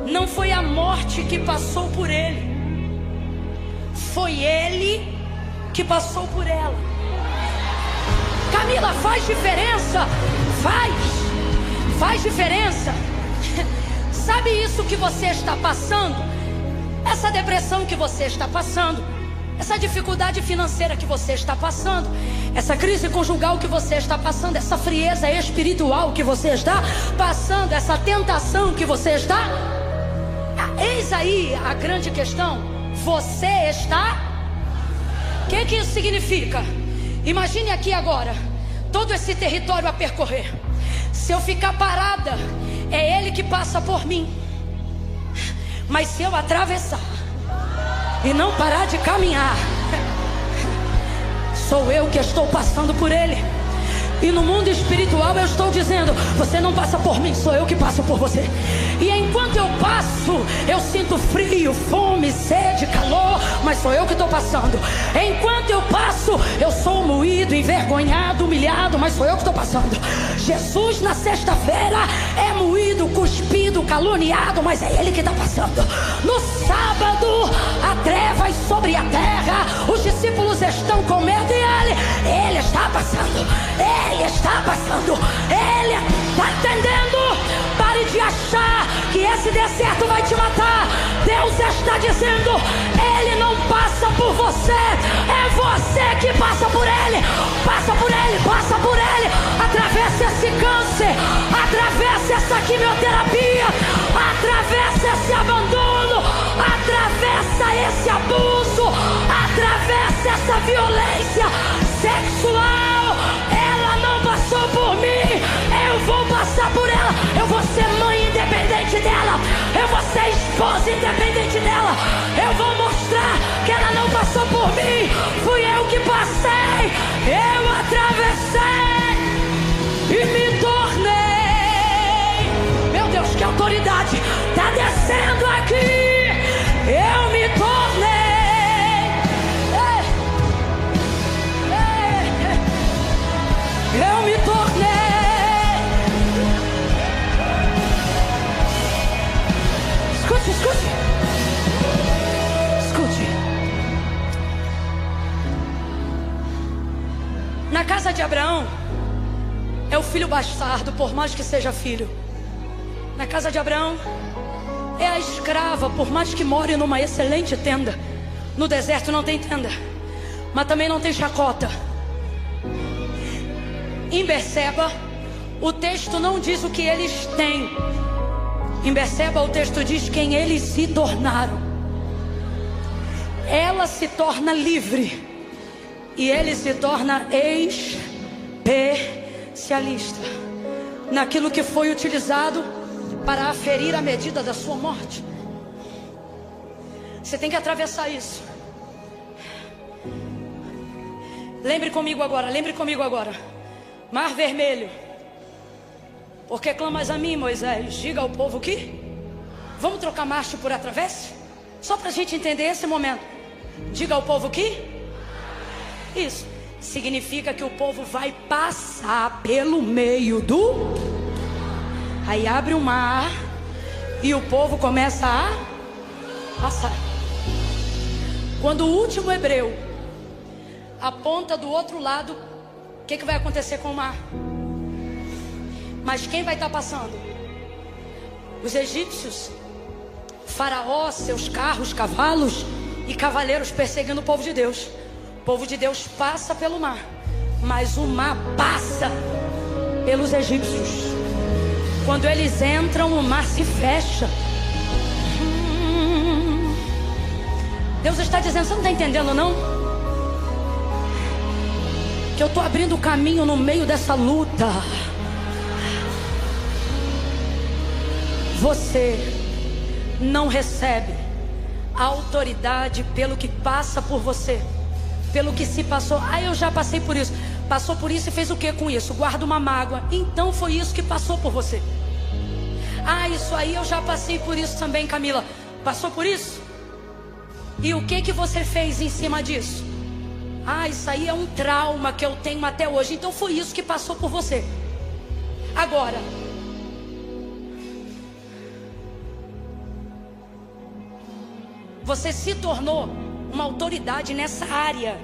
Não foi a morte que passou por ele, foi ele que passou por ela. Camila, faz diferença? Faz diferença. Sabe isso que você está passando? Essa depressão que você está passando, essa dificuldade financeira que você está passando, essa crise conjugal que você está passando, essa frieza espiritual que você está passando, essa tentação que você está... Eis aí a grande questão. Você está... O que isso significa? Imagine aqui agora todo esse território a percorrer. Se eu ficar parada, é ele que passa por mim. Mas se eu atravessar e não parar de caminhar, sou eu que estou passando por ele. E no mundo espiritual eu estou dizendo: você não passa por mim, sou eu que passo por você. E enquanto eu passo, eu sinto frio, fome, sede, calor, mas sou eu que estou passando. Enquanto eu passo, eu sou moído, envergonhado, humilhado, mas sou eu que estou passando. Jesus na sexta-feira é moído, cuspido, caluniado, mas é ele que está passando. No sábado, há trevas sobre a terra, os discípulos estão com medo e ele está passando. Ele está passando. Ele está entendendo. Pare de achar que esse deserto vai te matar. Deus está dizendo: ele não passa por você, é você que passa por ele. Passa por ele, passa por ele. Atravessa esse câncer, atravessa essa quimioterapia, atravessa esse abandono, atravessa esse abuso, atravessa essa violência sexual. Ela não passou por mim, eu vou passar por ela. Eu vou ser mãe independente dela, eu vou ser esposa independente dela. Eu vou mostrar que ela não passou por mim, fui eu que passei. Eu atravessei e me tornei. Meu Deus, que autoridade está descendo aqui. Eu me tornei. Eu me tornei. Escute, escute. Escute. Na casa de Abraão, é o filho bastardo, por mais que seja filho. Na casa de Abraão, é a escrava, por mais que more numa excelente tenda. No deserto não tem tenda, mas também não tem chacota. Em Berseba, o texto não diz o que eles têm. Em Berseba, o texto diz quem eles se tornaram. Ela se torna livre e ele se torna especialista naquilo que foi utilizado para aferir a medida da sua morte. Você tem que atravessar isso. Lembre comigo agora, lembre comigo agora. Mar Vermelho. Por que clamas a mim, Moisés? Diga ao povo que vamos trocar marcha por atravesse? Só para a gente entender esse momento. Diga ao povo que isso significa que o povo vai passar pelo meio do... Aí abre o mar e o povo começa a passar. Quando o último hebreu aponta do outro lado, o que vai acontecer com o mar? Mas quem vai estar passando? Os egípcios, Faraó, seus carros, cavalos e cavaleiros perseguindo o povo de Deus. O povo de Deus passa pelo mar, mas o mar passa pelos egípcios. Quando eles entram, o mar se fecha. Deus está dizendo, você não está entendendo não? Que eu estou abrindo o caminho no meio dessa luta. Você não recebe a autoridade pelo que passa por você, pelo que se passou. Ah, eu já passei por isso. Passou por isso e fez o que com isso? Guarda uma mágoa. Então foi isso que passou por você. Ah, isso aí eu já passei por isso também, Camila. Passou por isso? E o que você fez em cima disso? Ah, isso aí é um trauma que eu tenho até hoje. Então foi isso que passou por você. Agora, você se tornou uma autoridade nessa área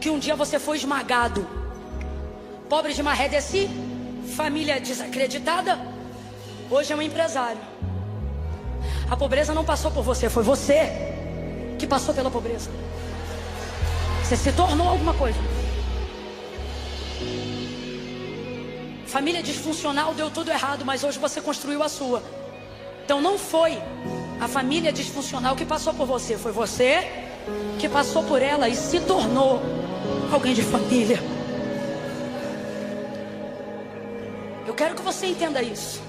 que um dia você foi esmagado. Pobre de maré desci, família desacreditada, hoje é um empresário. A pobreza não passou por você, foi você que passou pela pobreza. Você se tornou alguma coisa. Família disfuncional deu tudo errado, mas hoje você construiu a sua. Então não foi a família disfuncional que passou por você, foi você que passou por ela e se tornou alguém de família. Eu quero que você entenda isso.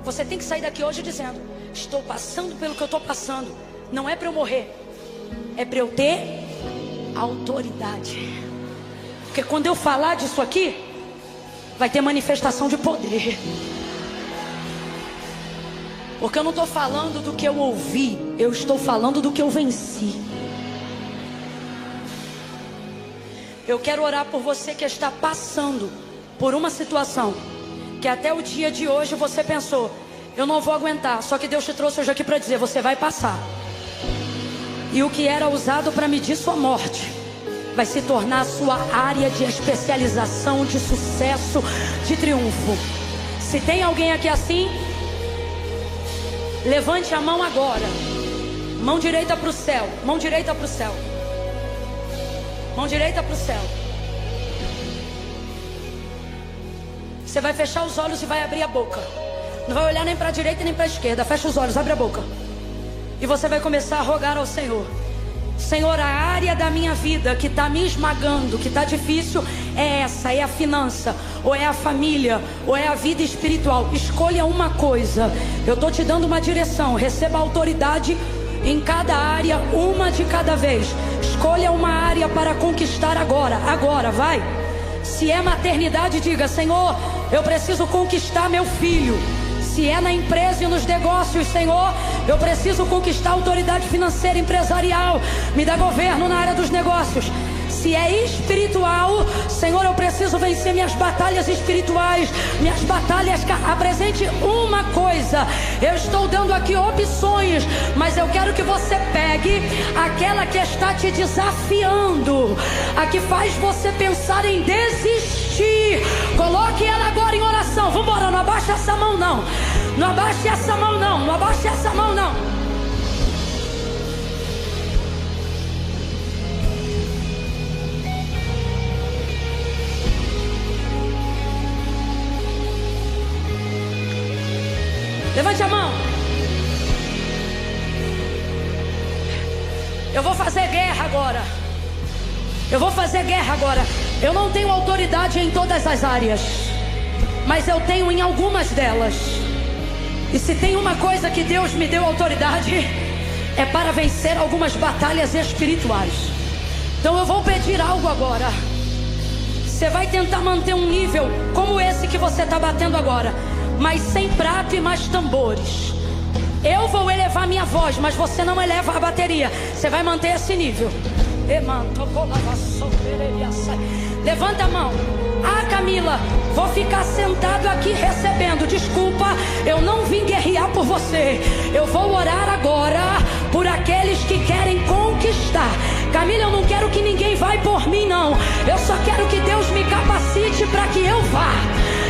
Você tem que sair daqui hoje dizendo, estou passando pelo que eu estou passando. Não é para eu morrer, é para eu ter autoridade. Porque quando eu falar disso aqui, vai ter manifestação de poder. Porque eu não estou falando do que eu ouvi, eu estou falando do que eu venci. Eu quero orar por você que está passando por uma situação que até o dia de hoje você pensou, eu não vou aguentar. Só que Deus te trouxe hoje aqui para dizer, você vai passar. E o que era usado para medir sua morte vai se tornar a sua área de especialização, de sucesso, de triunfo. Se tem alguém aqui assim, levante a mão agora. Mão direita para o céu. Mão direita para o céu. Mão direita para o céu. Você vai fechar os olhos e vai abrir a boca. Não vai olhar nem para a direita nem para a esquerda. Fecha os olhos, abre a boca. E você vai começar a rogar ao Senhor. Senhor, a área da minha vida que está me esmagando, que está difícil, é essa, é a finança, ou é a família, ou é a vida espiritual. Escolha uma coisa. Eu estou te dando uma direção. Receba autoridade em cada área, uma de cada vez. Escolha uma área para conquistar agora. Agora, vai. Se é maternidade, diga, Senhor, eu preciso conquistar meu filho. Se é na empresa e nos negócios, Senhor, eu preciso conquistar autoridade financeira, empresarial. Me dá governo na área dos negócios. Se é espiritual, Senhor, eu preciso vencer minhas batalhas espirituais, minhas batalhas. Apresente uma coisa. Eu estou dando aqui opções, mas eu quero que você pegue aquela que está te desafiando, a que faz você pensar em desistir. Coloque ela agora em oração. Vamos embora, não abaixe essa mão não. Não abaixe essa mão não. Não abaixe essa mão não. Levante a mão. Eu vou fazer guerra agora. Eu vou fazer guerra agora. Eu não tenho autoridade em todas as áreas, mas eu tenho em algumas delas. E se tem uma coisa que Deus me deu autoridade, é para vencer algumas batalhas espirituais. Então eu vou pedir algo agora. Você vai tentar manter um nível como esse que você está batendo agora, mas sem prato e mais tambores. Eu vou elevar minha voz, mas você não eleva a bateria. Você vai manter esse nível. Levanta a mão. Ah, Camila, vou ficar sentado aqui recebendo. Desculpa, eu não vim guerrear por você. Eu vou orar agora por aqueles que querem conquistar. Camila, eu não quero que ninguém vá por mim, não. Eu só quero que Deus me capacite para que eu vá.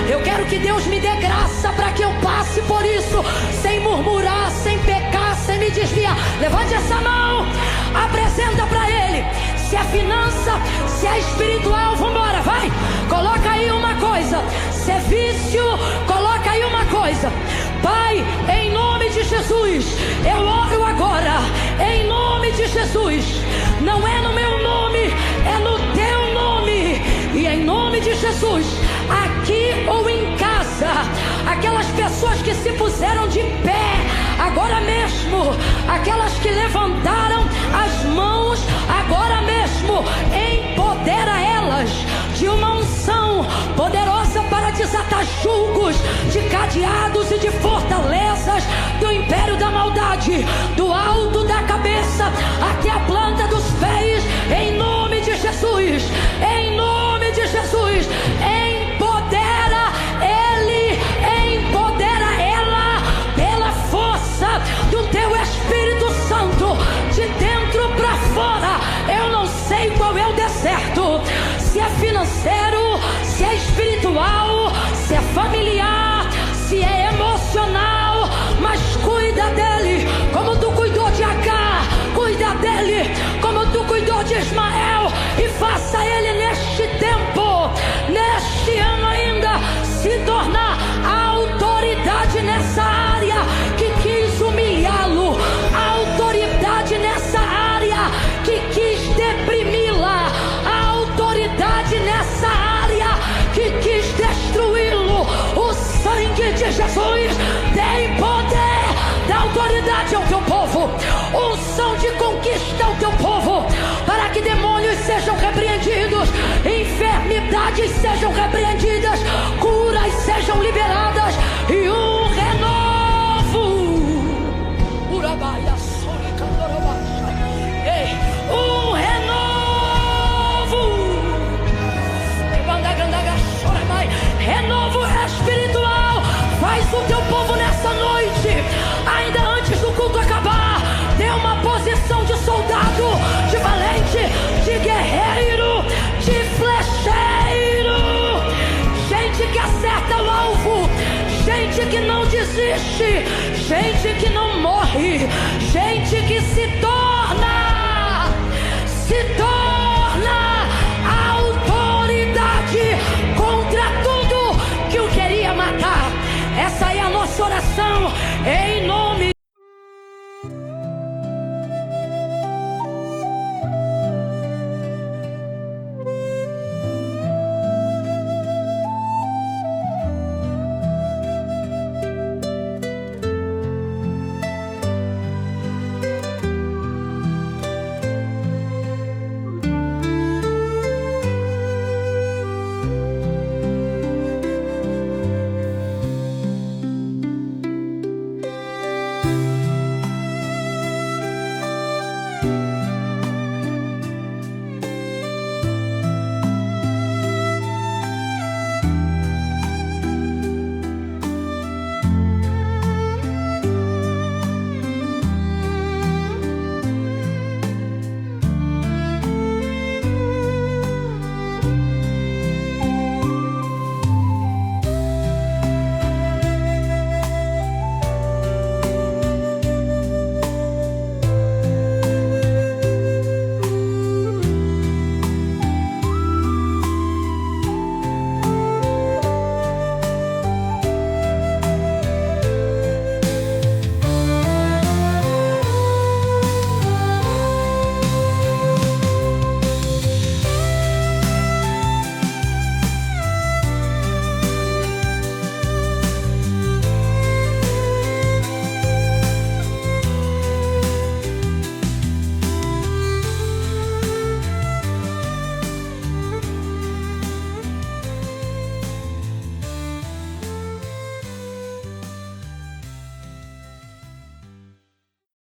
Eu quero que Deus me dê graça para que eu passe por isso, sem murmurar, sem pecar, sem me desviar. Levante essa mão, apresenta para Ele. Se é finança, se é espiritual, vambora, vai. Coloca aí uma coisa. Se é vício, coloca aí uma coisa. Pai, em nome de Jesus, eu oro agora, em nome de Jesus. Não é no meu nome, é no teu nome. E em nome de Jesus, aqui ou em casa, aquelas pessoas que se puseram de pé agora mesmo, aquelas que levantaram as mãos agora mesmo, empodera elas de uma unção poderosa para desatar julgos de cadeados e de fortalezas do império da maldade, do alto da cabeça até a planta dos pés, em nome de Jesus, em nome de Jesus. Empodera ele, empodera ela pela força do teu Espírito Santo, de dentro para fora. Eu não sei qual é o deserto, se é financeiro, se é espiritual, se é familiar, se é emocional, mas cuida dele como tu cuidou de Agar, cuida dele como tu cuidou de Ismael, e faça ele neste tempo, neste ano ainda, se tornar a autoridade nessa área que quis humilhá-lo, a autoridade nessa área que quis deprimi-la, a autoridade nessa área que quis destruí-lo. O sangue de Jesus tem poder, dá autoridade ao teu povo, unção de conquista ao teu povo, para que demônios sejam repreendidos, enfermidades sejam repreendidas, curas sejam liberadas e um renovo. Um renovo. Renovo espiritual. Faz o teu povo nessa noite, ainda antes do culto acabar, dê uma posição de soldado, de valente, de guerreiro, de flecheiro. Gente que acerta o alvo, gente que não desiste, gente que não morre, gente que se torna